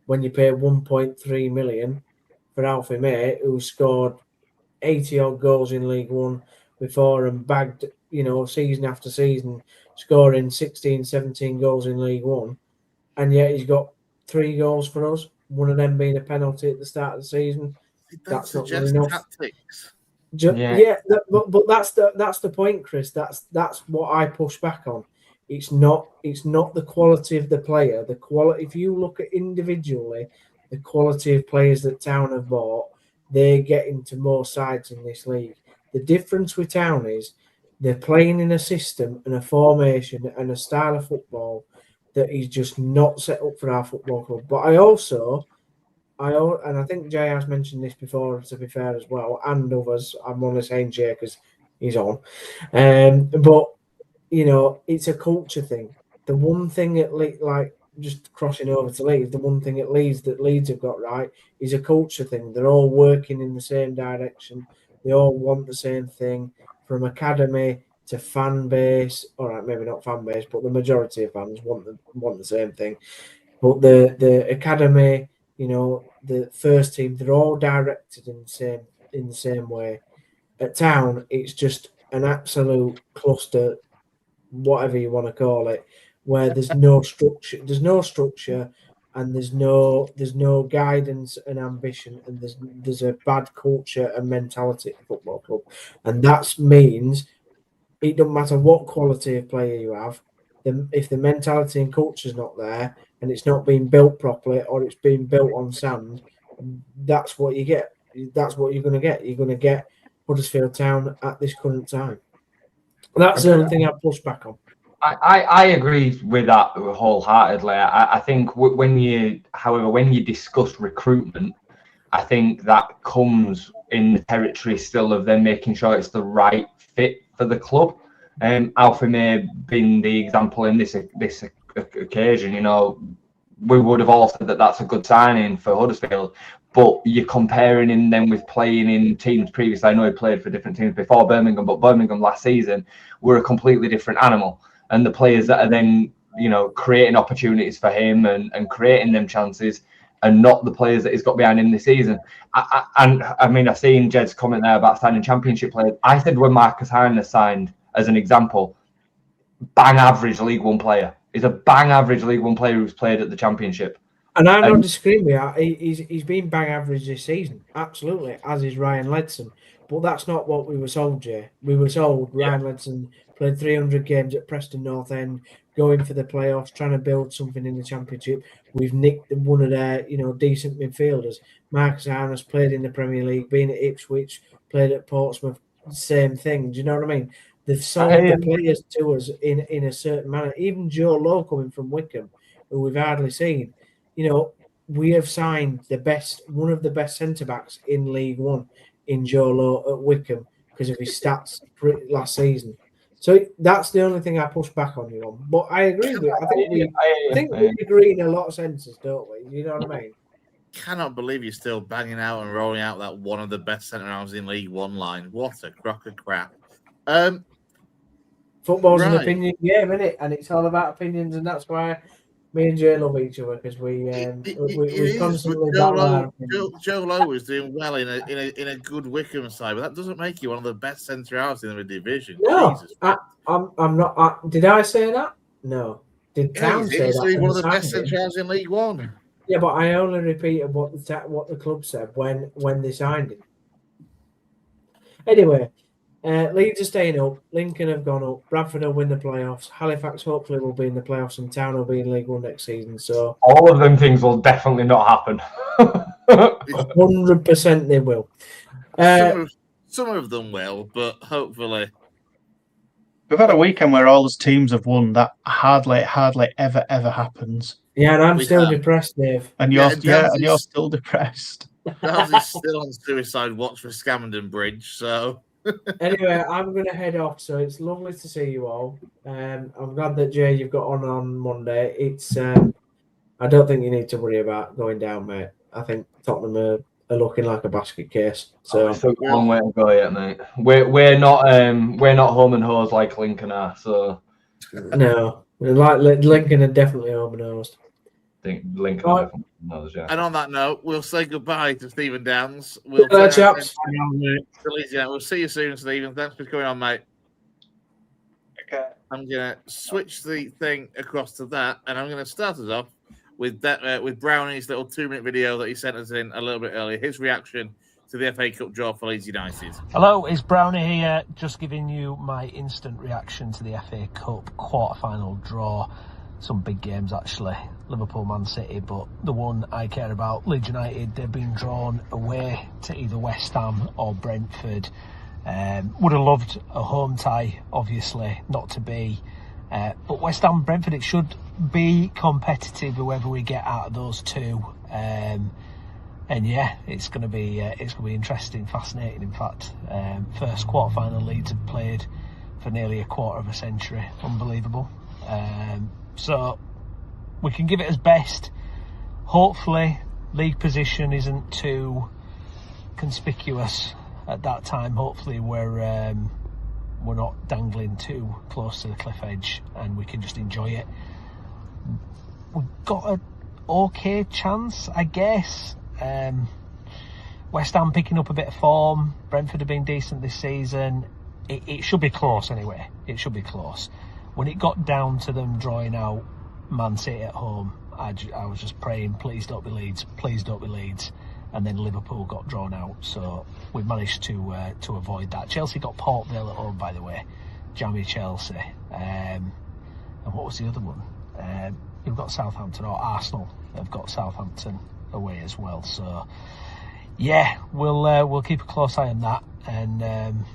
when you pay 1.3 million for Alfie May, who scored 80 odd goals in League One before and bagged, season after season, scoring 16, 17 goals in League One, and yet he's got 3 goals for us, one of them being a penalty at the start of the season. That's not good enough. Tactics. But that's the point, Chris. That's what I push back on. It's not the quality of the player. The quality. If you look at individually, the quality of players that Town have bought, they get into more sides in this league. The difference with Town is they're playing in a system and a formation and a style of football that is just not set up for our football club. But I think Jay has mentioned this before, to be fair as well, and others. I'm only saying Jay because he's on. But it's a culture thing. The one thing just crossing over to Leeds, the one thing at Leeds that Leeds have got right is a culture thing. They're all working in the same direction. They all want the same thing, from academy to fan base. All right, maybe not fan base, but the majority of fans want the same thing. But the academy, the first team, they're all directed in the same way. At Town, it's just an absolute cluster, whatever you want to call it, where there's no structure. There's no structure, and there's no guidance and ambition, and there's a bad culture and mentality at the football club, and that means it doesn't matter what quality of player you have. If the mentality and culture is not there, and it's not being built properly, or it's being built on sand, that's what you get. That's what you're going to get. You're going to get Huddersfield Town at this current time. That's the only thing I push back on. I agree with that wholeheartedly. I think when you discuss recruitment, I think that comes in the territory still of them making sure it's the right fit for the club. Alfie May being the example in this occasion, we would have all said that that's a good signing for Huddersfield. But you're comparing him then with playing in teams previously. I know he played for different teams before Birmingham, but Birmingham last season were a completely different animal. And the players that are then, creating opportunities for him and creating them chances, and not the players that he's got behind him this season. I've seen Jed's comment there about signing championship players. I said when Marcus Hines signed, as an example, bang average League One player. He's a bang average League One player who's played at the Championship. And I'm not disagreeing with that. He's been bang average this season, absolutely, as is Ryan Ledson. But that's not what we were sold, Jay. We were sold Ryan Ledson played 300 games at Preston North End, going for the playoffs, trying to build something in the Championship. We've nicked one of their, decent midfielders. Marcus Harness played in the Premier League, been at Ipswich, played at Portsmouth, same thing. Do you know what I mean? They've sold the players to us in a certain manner. Even Joe Lowe coming from Wycombe, who we've hardly seen. We have signed one of the best centre-backs in League One. in Joe Lowe at Wickham because of his stats last season. So that's the only thing I push back on you on. But I agree with. I think we agree in a lot of senses, don't we? You know what I mean? Cannot believe you're still banging out and rolling out that one of the best centre halves in League One line. What a crock of crap. Football's an opinion game, isn't it? And it's all about opinions, and that's why me and Jay love each other because we constantly battle our opinions. Joe Lowe was doing well in a good Wickham side, but that doesn't make you one of the best centre halves in the division. No, I'm not. Did I say that? No. Did Town say that? He's one of the best centre halves in League One. Yeah, but I only repeated what the club said when they signed him. Anyway, Leeds are staying up. Lincoln have gone up. Bradford will win the playoffs. Halifax hopefully will be in the playoffs, and Town will be in League One next season. So all of them things will definitely not happen. 100% they will. Some of them will, but hopefully. We've had a weekend where all those teams have won. That hardly ever happens. Yeah, and I'm still depressed, Dave. And you're still depressed. Daz is still on suicide watch for Scamden Bridge. So anyway, I'm going to head off. So it's lovely to see you all. I'm glad that Jay you've got on Monday. It's I don't think you need to worry about going down, mate. I think Tottenham are looking like a basket case. So it's a long way to go yet, mate. We're not home and hosed like Lincoln are. So no, like Lincoln are definitely home and hosed. I think Lincoln are definitely knows, yeah. And on that note, we'll say goodbye to Stephen Downs. Chaps. We'll see you soon, Stephen. Thanks for coming on, mate. Okay. I'm gonna switch the thing across to that, and I'm gonna start us off with that with Brownie's little 2-minute video that he sent us in a little bit earlier. His reaction to the FA Cup draw for Leeds United. Hello, it's Brownie here, just giving you my instant reaction to the FA Cup quarter-final draw. Some big games actually, Liverpool, Man City, but the one I care about, Leeds United, they've been drawn away to either West Ham or Brentford. Would have loved a home tie, obviously, not to be. But West Ham, Brentford, it should be competitive whoever we get out of those two. And yeah, it's going to be interesting, fascinating. In fact, first quarter-final Leeds have played for nearly a quarter of a century. Unbelievable. So we can give it as best. Hopefully, league position isn't too conspicuous at that time. Hopefully, we're not dangling too close to the cliff edge, and we can just enjoy it. We've got an okay chance, I guess. West Ham picking up a bit of form. Brentford have been decent this season. It should be close anyway. It should be close. When it got down to them drawing out Man City at home, I was just praying, please don't be Leeds, please don't be Leeds. And then Liverpool got drawn out, so we've managed to avoid that. Chelsea got Port Vale at home, by the way, jammy Chelsea. And what was the other one? We've got Southampton, or Arsenal have got Southampton away as well. So yeah, we'll keep a close eye on that, and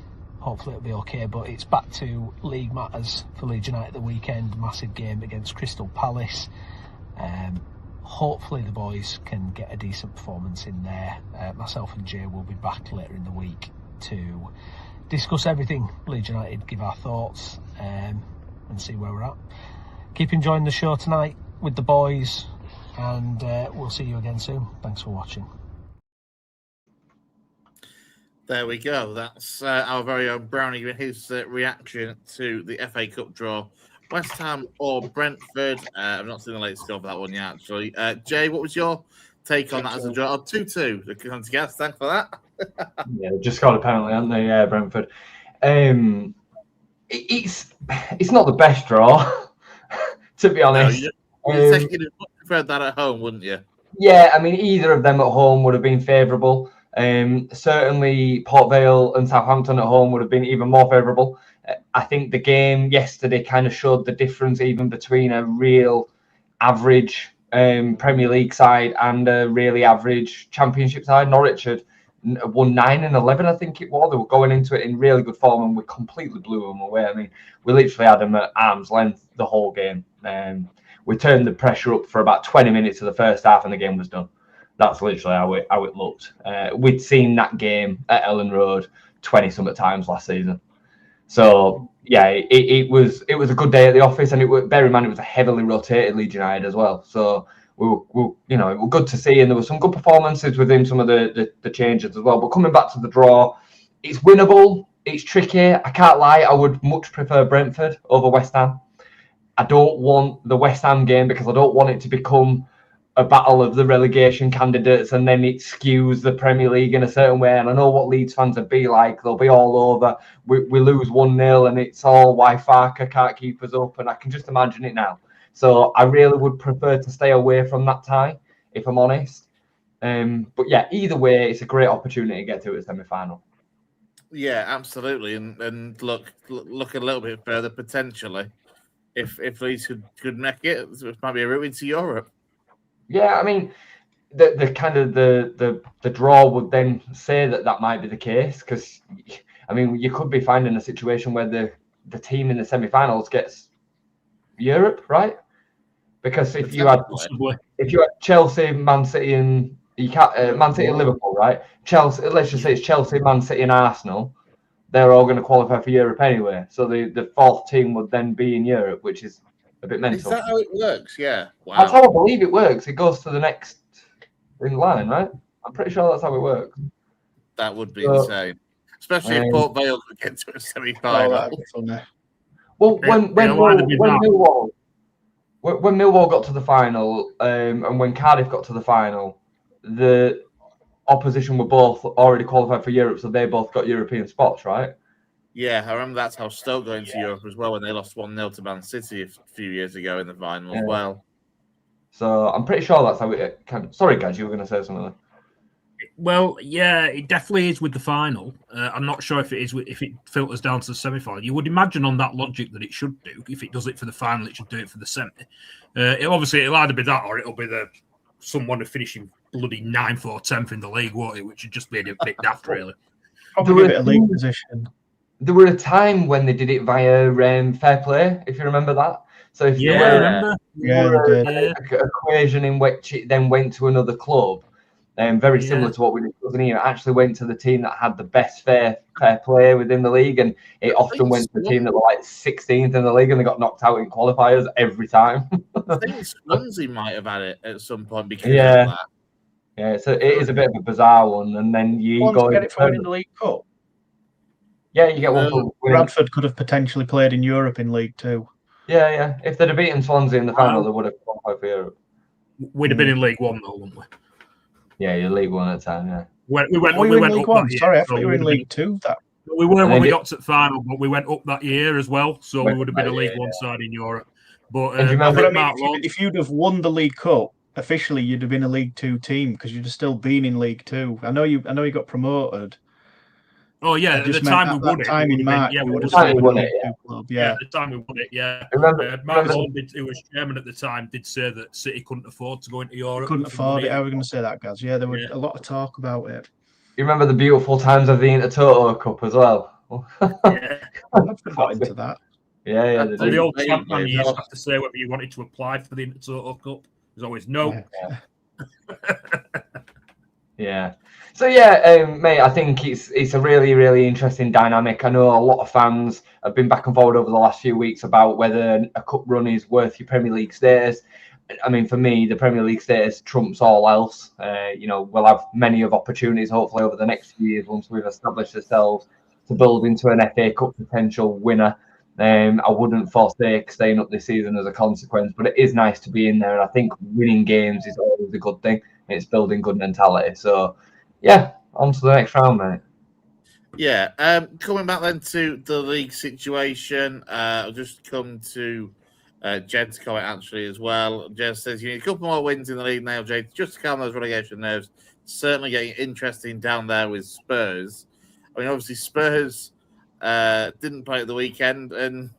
hopefully it'll be okay. But it's back to league matters for Leeds United the weekend. Massive game against Crystal Palace. Hopefully the boys can get a decent performance in there. Myself and Jay will be back later in the week to discuss everything Leeds United, give our thoughts, and see where we're at. Keep enjoying the show tonight with the boys, and we'll see you again soon. Thanks for watching. There we go. That's our very own Brownie giving his reaction to the FA Cup draw. West Ham or Brentford. I've not seen the latest score for that one yet, actually. Jay, what was your take on that as a draw? 2-2. Thanks for that. Yeah, just got a penalty, haven't they? Yeah, Brentford. It's not the best draw, to be honest. No, you'd prefer that at home, wouldn't you? Yeah, I mean, either of them at home would have been favourable. Certainly, Port Vale and Southampton at home would have been even more favourable. I think the game yesterday kind of showed the difference even between a real average Premier League side and a really average Championship side. Norwich had won 9 and 11, I think it was. They were going into it in really good form, and we completely blew them away. I mean, we literally had them at arm's length the whole game. We turned the pressure up for about 20 minutes of the first half, and the game was done. That's literally how it looked. We'd seen that game at Ellen Road 20-something times last season. So yeah, it was a good day at the office, and bear in mind it was a heavily rotated Leeds United as well. So we were it was good to see, and there were some good performances within some of the changes as well. But coming back to the draw, it's winnable. It's tricky. I can't lie. I would much prefer Brentford over West Ham. I don't want the West Ham game because I don't want it to become a battle of the relegation candidates, and then it skews the Premier League in a certain way. And I know what Leeds fans would be like. They'll be all over. We lose 1-0 and it's all why Farker can't keep us up. And I can just imagine it now. So I really would prefer to stay away from that tie, if I'm honest. But yeah, either way, it's a great opportunity to get to a semi-final. Yeah, absolutely. And look a little bit further, potentially. If Leeds could make it might be a route into Europe. Yeah, I mean, the kind of the draw would then say that might be the case, because I mean you could be finding a situation where the team in the semi-finals gets Europe, right? Because if you had Chelsea, Man City, and Man City and Liverpool, right? Chelsea, let's just say it's Chelsea, Man City, and Arsenal. They're all going to qualify for Europe anyway. So the fourth team would then be in Europe, which is a bit mental. Is that how it works? Yeah. Wow. That's how I believe it works. It goes to the next in line, right? I'm pretty sure that's how it works. That would be insane. Especially if Port Vale could get to a semi-final. Well, when Millwall got to the final, and when Cardiff got to the final, the opposition were both already qualified for Europe, so they both got European spots, right? Yeah, I remember that's how Stoke got into Europe as well when they lost 1-0 to Man City a few years ago in the final as well. So I'm pretty sure that's how it can. Sorry, guys, you were going to say something there. Well, yeah, it definitely is with the final. I'm not sure if it is if it filters down to the semi-final. You would imagine on that logic that it should do. If it does it for the final, it should do it for the semi. It'll either be that or it'll be someone finishing bloody 9th or 10th in the league, won't it? Which would just be a bit daft, really. Probably a bit of league position. There were a time when they did it via fair play, if you remember that. So if you remember, an equation in which it then went to another club, very similar to what we discussed here, it actually went to the team that had the best fair play within the league, and it often went to the team that were like 16th in the league, and they got knocked out in qualifiers every time. I think Swansea might have had it at some point because of that. Yeah, so it is a bit of a bizarre one, and then you go get it for in the League Cup. Yeah, you get one for Bradford could have potentially played in Europe in League Two. Yeah. If they'd have beaten Swansea in the final, they would have qualified for Europe. We'd have been in League One, though, wouldn't we? Yeah, you're League One at the time, yeah. We went in League One. Sorry, I thought you were in League Two. We weren't when we got to the final, but we went up that year as well, so we would have been a League One side in Europe. But if you'd have won the League Cup, officially you'd have been a League Two team because you'd have still been in League Two. I know you got promoted. Oh yeah, at the time we won it. Time in March, we would have won it. Yeah, at the time we won it. Yeah. Mark Vaughan, who was chairman at the time, did say that City couldn't afford to go into Europe. Couldn't afford it. How are we going to say that, guys? Yeah, there was a lot of talk about it. You remember the beautiful times of the Intertoto Cup as well? Yeah, I've got into that. Yeah. The old champion, you used to have to say whether you wanted to apply for the Intertoto Cup. There's always no. Yeah. So yeah, mate, I think it's a really, really interesting dynamic. I know a lot of fans have been back and forward over the last few weeks about whether a cup run is worth your Premier League status. I mean, for me, the Premier League status trumps all else. We'll have many of opportunities, hopefully, over the next few years once we've established ourselves to build into an FA Cup potential winner. I wouldn't forsake staying up this season as a consequence, but it is nice to be in there. And I think winning games is always a good thing. It's building good mentality. So, yeah, on to the next round, mate. Yeah, coming back then to the league situation, I'll just come to Jed's comment actually as well. Jed says you need a couple more wins in the league now, Jed, just to calm those relegation nerves. Certainly getting interesting down there with Spurs. I mean, obviously Spurs didn't play at the weekend, and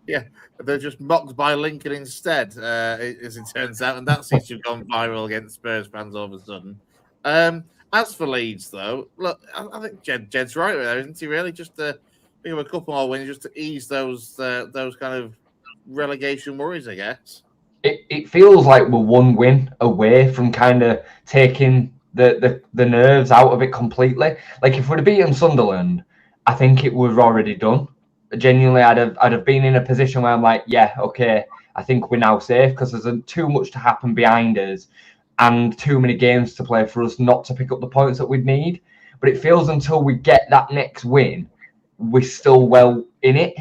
yeah, they're just mocked by Lincoln instead, as it turns out, and that seems to have gone viral against Spurs fans all of a sudden. As for Leeds, though, look, I think Jed's right there, isn't he? Really, just to think of a couple more wins, just to ease those kind of relegation worries, I guess. it feels like we're one win away from kind of taking the nerves out of it completely. Like if we'd have beaten Sunderland, I think it was already done. Genuinely, I'd have been in a position where I'm like, yeah, okay, I think we're now safe because there's too much to happen behind us and too many games to play for us not to pick up the points that we'd need. But it feels until we get that next win, we're still well in it,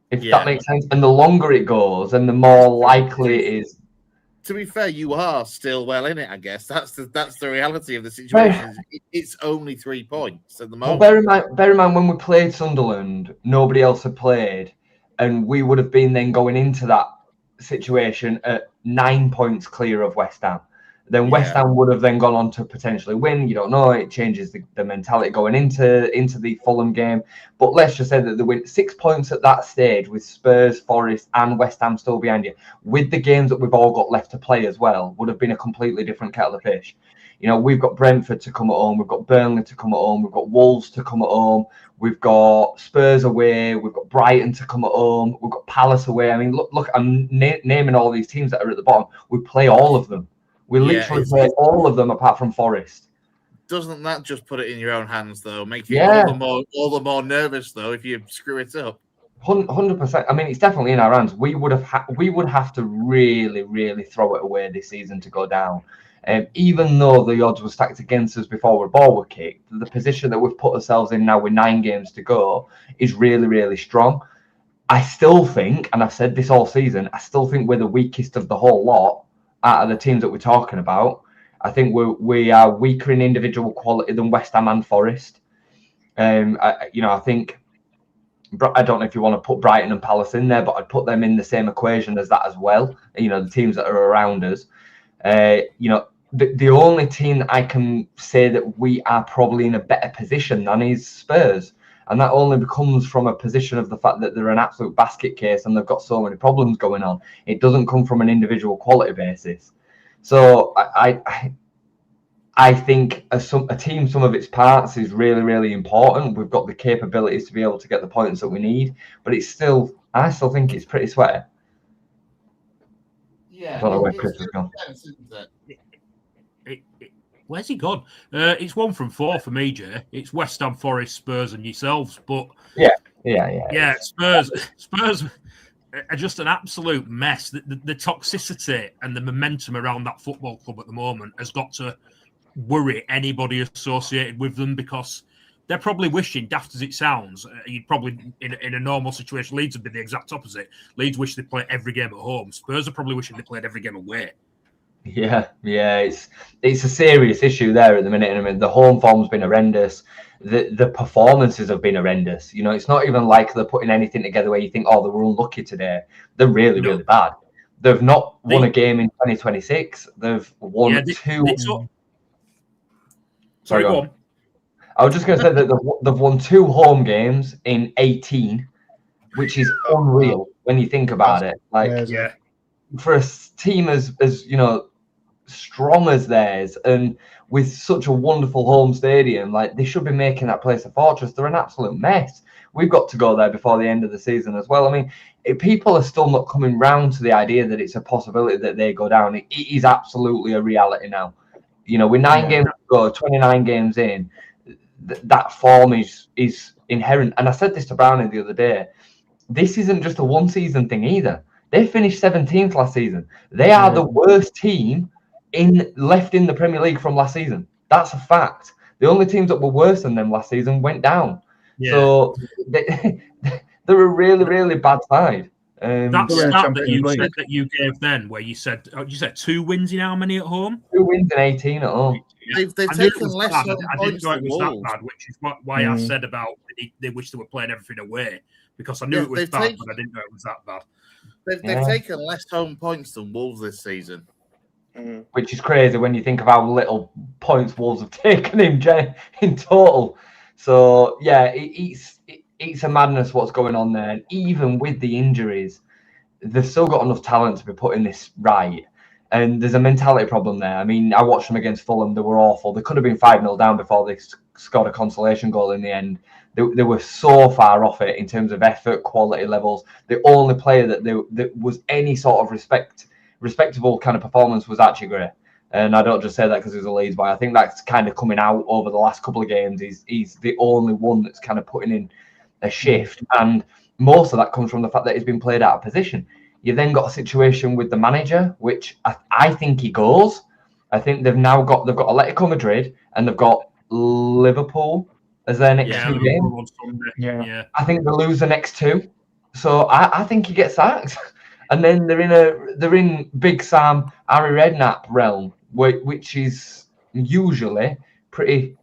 if that makes sense. And the longer it goes, and the more likely it is. To be fair, you are still well in it, I guess. That's the reality of the situation. It's only 3 points at the moment. Well, bear in mind when we played Sunderland, nobody else had played, and we would have been then going into that situation at 9 points clear of West Ham. Then West Ham would have then gone on to potentially win. You don't know. It changes the mentality going into the Fulham game. But let's just say that they win 6 points at that stage with Spurs, Forest, and West Ham still behind you. With the games that we've all got left to play as well, would have been a completely different kettle of fish. You know, we've got Brentford to come at home. We've got Burnley to come at home. We've got Wolves to come at home. We've got Spurs away. We've got Brighton to come at home. We've got Palace away. I mean, look, I'm naming all these teams that are at the bottom. We play all of them. We literally play all of them apart from Forest. Doesn't that just put it in your own hands, though? Make you all the more nervous, though, if you screw it up. 100%. I mean, it's definitely in our hands. We would have to really, really throw it away this season to go down. Even though the odds were stacked against us before the ball were kicked, the position that we've put ourselves in now with 9 games to go is really, really strong. I still think, and I've said this all season, I still think we're the weakest of the whole lot out of the teams that we're talking about. I think we are weaker in individual quality than West Ham and Forest. I think, I don't know if you want to put Brighton and Palace in there, but I'd put them in the same equation as that as well. You know, the teams that are around us. The only team that I can say that we are probably in a better position than is Spurs. And that only becomes from a position of the fact that they're an absolute basket case and they've got so many problems going on. It doesn't come from an individual quality basis. So I think a team, some of its parts is really, really important. We've got the capabilities to be able to get the points that we need, but I still think it's pretty sweaty. Yeah, I don't know where Chris has gone. Where's he gone? It's 1 from 4 for me, Jay. It's West Ham, Forest, Spurs, and yourselves. But yeah. Spurs are just an absolute mess. The toxicity and the momentum around that football club at the moment has got to worry anybody associated with them, because they're probably wishing, daft as it sounds, you'd probably in a normal situation, Leeds would be the exact opposite. Leeds wish they play every game at home. Spurs are probably wishing they played every game away. Yeah, it's a serious issue there at the minute. I mean, the home form's been horrendous. The performances have been horrendous. You know, it's not even like they're putting anything together where you think, oh, they were unlucky today. They're really, really bad. They've not won a game in 2026. They've won 2. Sorry, go on. I was just going to say that they've won 2 home games in 18, which is unreal when you think about it. Like, for a team as you know, strong as theirs and with such a wonderful home stadium, like, they should be making that place a fortress. They're an absolute mess. We've got to go there before the end of the season as well. I mean, people are still not coming round to the idea that it's a possibility that they go down. It is absolutely a reality now. You know, with 9 games to go, 29 games in, that form is inherent. And I said this to Brownie the other day. This isn't just a one-season thing either. They finished 17th last season. They are the worst team left in the Premier League from last season. That's a fact. The only teams that were worse than them last season went down. Yeah. So they're a really, really bad side. That stat that you said that you gave then, where you said 2 wins in how many at home? 2 wins in 18 at home. They've taken less. I didn't know it was that bad, which is why I said about they wish they were playing everything away, because I knew it was bad, but I didn't know it was that bad. They've taken less home points than Wolves this season. Which is crazy when you think of how little points Wolves have taken in total. So yeah, it's a madness what's going on there. And even with the injuries, they've still got enough talent to be putting this right. And there's a mentality problem there. I mean, I watched them against Fulham. They were awful. They could have been 5-0 down before they scored a consolation goal in the end. They were so far off it in terms of effort, quality levels. The only player that was any sort of respect respectable kind of performance was actually great. And I don't just say that because he's a Leeds boy. I think that's kind of coming out over the last couple of games. He's the only one that's kind of putting in a shift. And most of that comes from the fact that he's been played out of position. You then got a situation with the manager, which I think he goes. I think they've got Atletico Madrid and they've got Liverpool as their next two games. Yeah. I think they lose the next two. So I think he gets sacked. And then they're in Big Sam, Harry Redknapp realm, which is usually pretty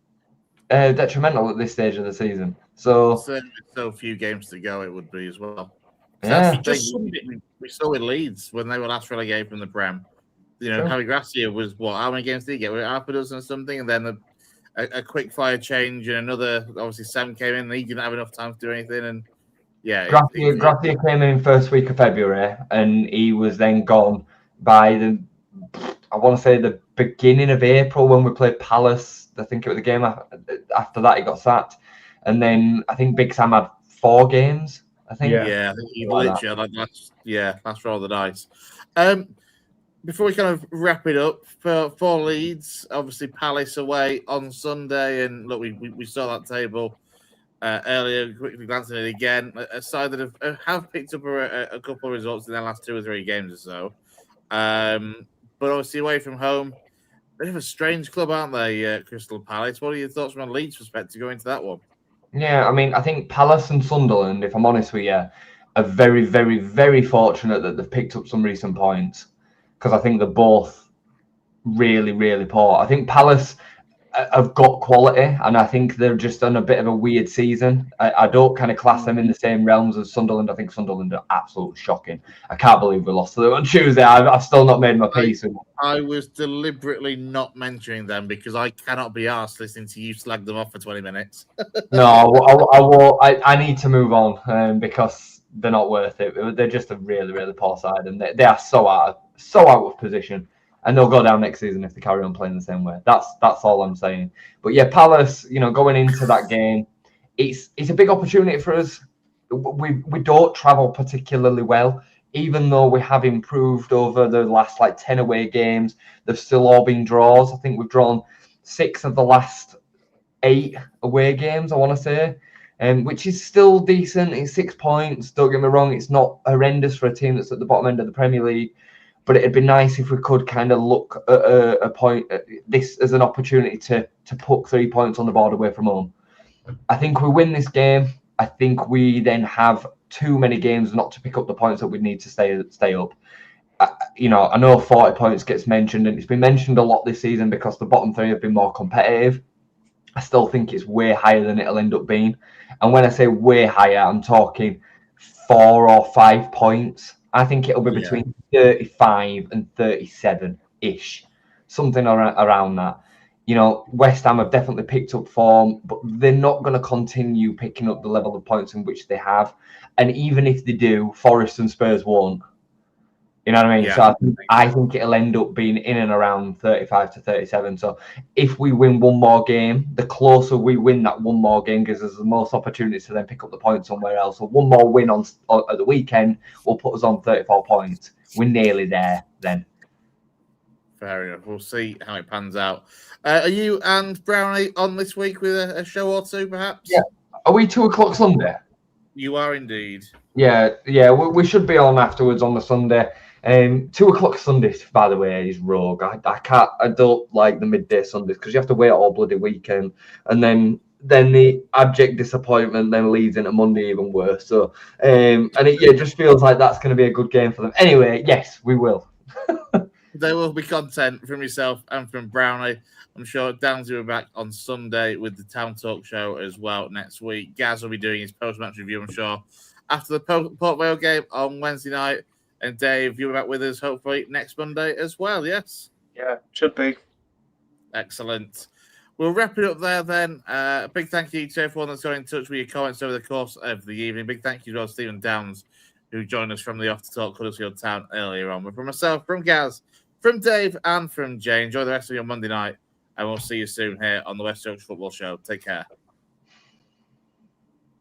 detrimental at this stage of the season. So certainly so few games to go, it would be as well. Yeah. That's the thing. We saw with Leeds when they were last relegated from the Prem. You know, Harry Gracia was how many games did he get? Half a dozen or something, and then a quick fire change and another. Obviously, Sam came in and he didn't have enough time to do anything, and Gracia came in first week of February, and he was then gone by the beginning of April when we played Palace. I think it was the game after that he got sacked, and then I think Big Sam had 4 games. I think. Yeah, I think he literally that's roll the dice. Before we kind of wrap it up for Leeds, obviously Palace away on Sunday, and look, we saw that table earlier. Quickly glancing at it again, a side that have picked up a couple of results in their last 2 or 3 games or so, but obviously away from home, bit of a strange club, aren't they, Crystal Palace? What are your thoughts from a Leeds perspective going into that one? Yeah, I mean, I think Palace and Sunderland, if I'm honest with you, are very, very, very fortunate that they've picked up some recent points, because I think they're both really, really poor. I think Palace have got quality, and I think they're just on a bit of a weird season. I don't kind of class them in the same realms as Sunderland. I think Sunderland are absolutely shocking. I can't believe we lost to them on Tuesday. I've still not made my peace. I was deliberately not mentioning them because I cannot be arsed listening to you slag them off for 20 minutes. No, I need to move on because they're not worth it. They're just a really, really poor side, and they are so out of position. And they'll go down next season if they carry on playing the same way. That's all I'm saying. But yeah, Palace, going into that game, it's a big opportunity for us. We don't travel particularly well, even though we have improved over the last 10 away games. They've still all been draws. I think we've drawn 6 of the last 8 away games, I want to say, which is still decent. It's 6 points. Don't get me wrong, it's not horrendous for a team that's at the bottom end of the Premier League. But it'd be nice if we could kind of look at a point at this as an opportunity to put 3 points on the board away from home. I think we win this game. I think we then have too many games not to pick up the points that we need to stay up. I know 40 points gets mentioned, and it's been mentioned a lot this season because the bottom 3 have been more competitive. I still think it's way higher than it'll end up being. And when I say way higher, I'm talking 4 or 5 points. I think it'll be between 35 and 37-ish, something around that. West Ham have definitely picked up form, but they're not going to continue picking up the level of points in which they have. And even if they do, Forest and Spurs won't. You know what I mean? Yeah. So I think it'll end up being in and around 35 to 37. So if we win one more game, the closer we win that one more game gives us the most opportunities to then pick up the points somewhere else. So one more win at the weekend will put us on 34 points. We're nearly there then. Fair enough. We'll see how it pans out. Are you and Brownie on this week with a show or two, perhaps? Yeah. Are we 2:00 Sunday? You are indeed. Yeah. We should be on afterwards on the Sunday. 2:00 Sundays, by the way, is rogue. I don't like the midday Sundays because you have to wait all bloody weekend, and then the abject disappointment then leads into Monday even worse. So, and it just feels like that's going to be a good game for them. Anyway, yes, we will. There will be content from yourself and from Brownie. I'm sure Downs will be back on Sunday with the Town Talk show as well next week. Gaz will be doing his post-match review, I'm sure, after the Port Vale game on Wednesday night. And Dave, you're back with us hopefully next Monday as well, yes? Yeah, should be. Excellent. We'll wrap it up there then. A big thank you to everyone that's got in touch with your comments over the course of the evening. Big thank you to Stephen Downs, who joined us from the Off to Talk Huddersfield Town earlier on. But from myself, from Gaz, from Dave, and from Jay, enjoy the rest of your Monday night. And we'll see you soon here on the West Yorkshire Football Show. Take care.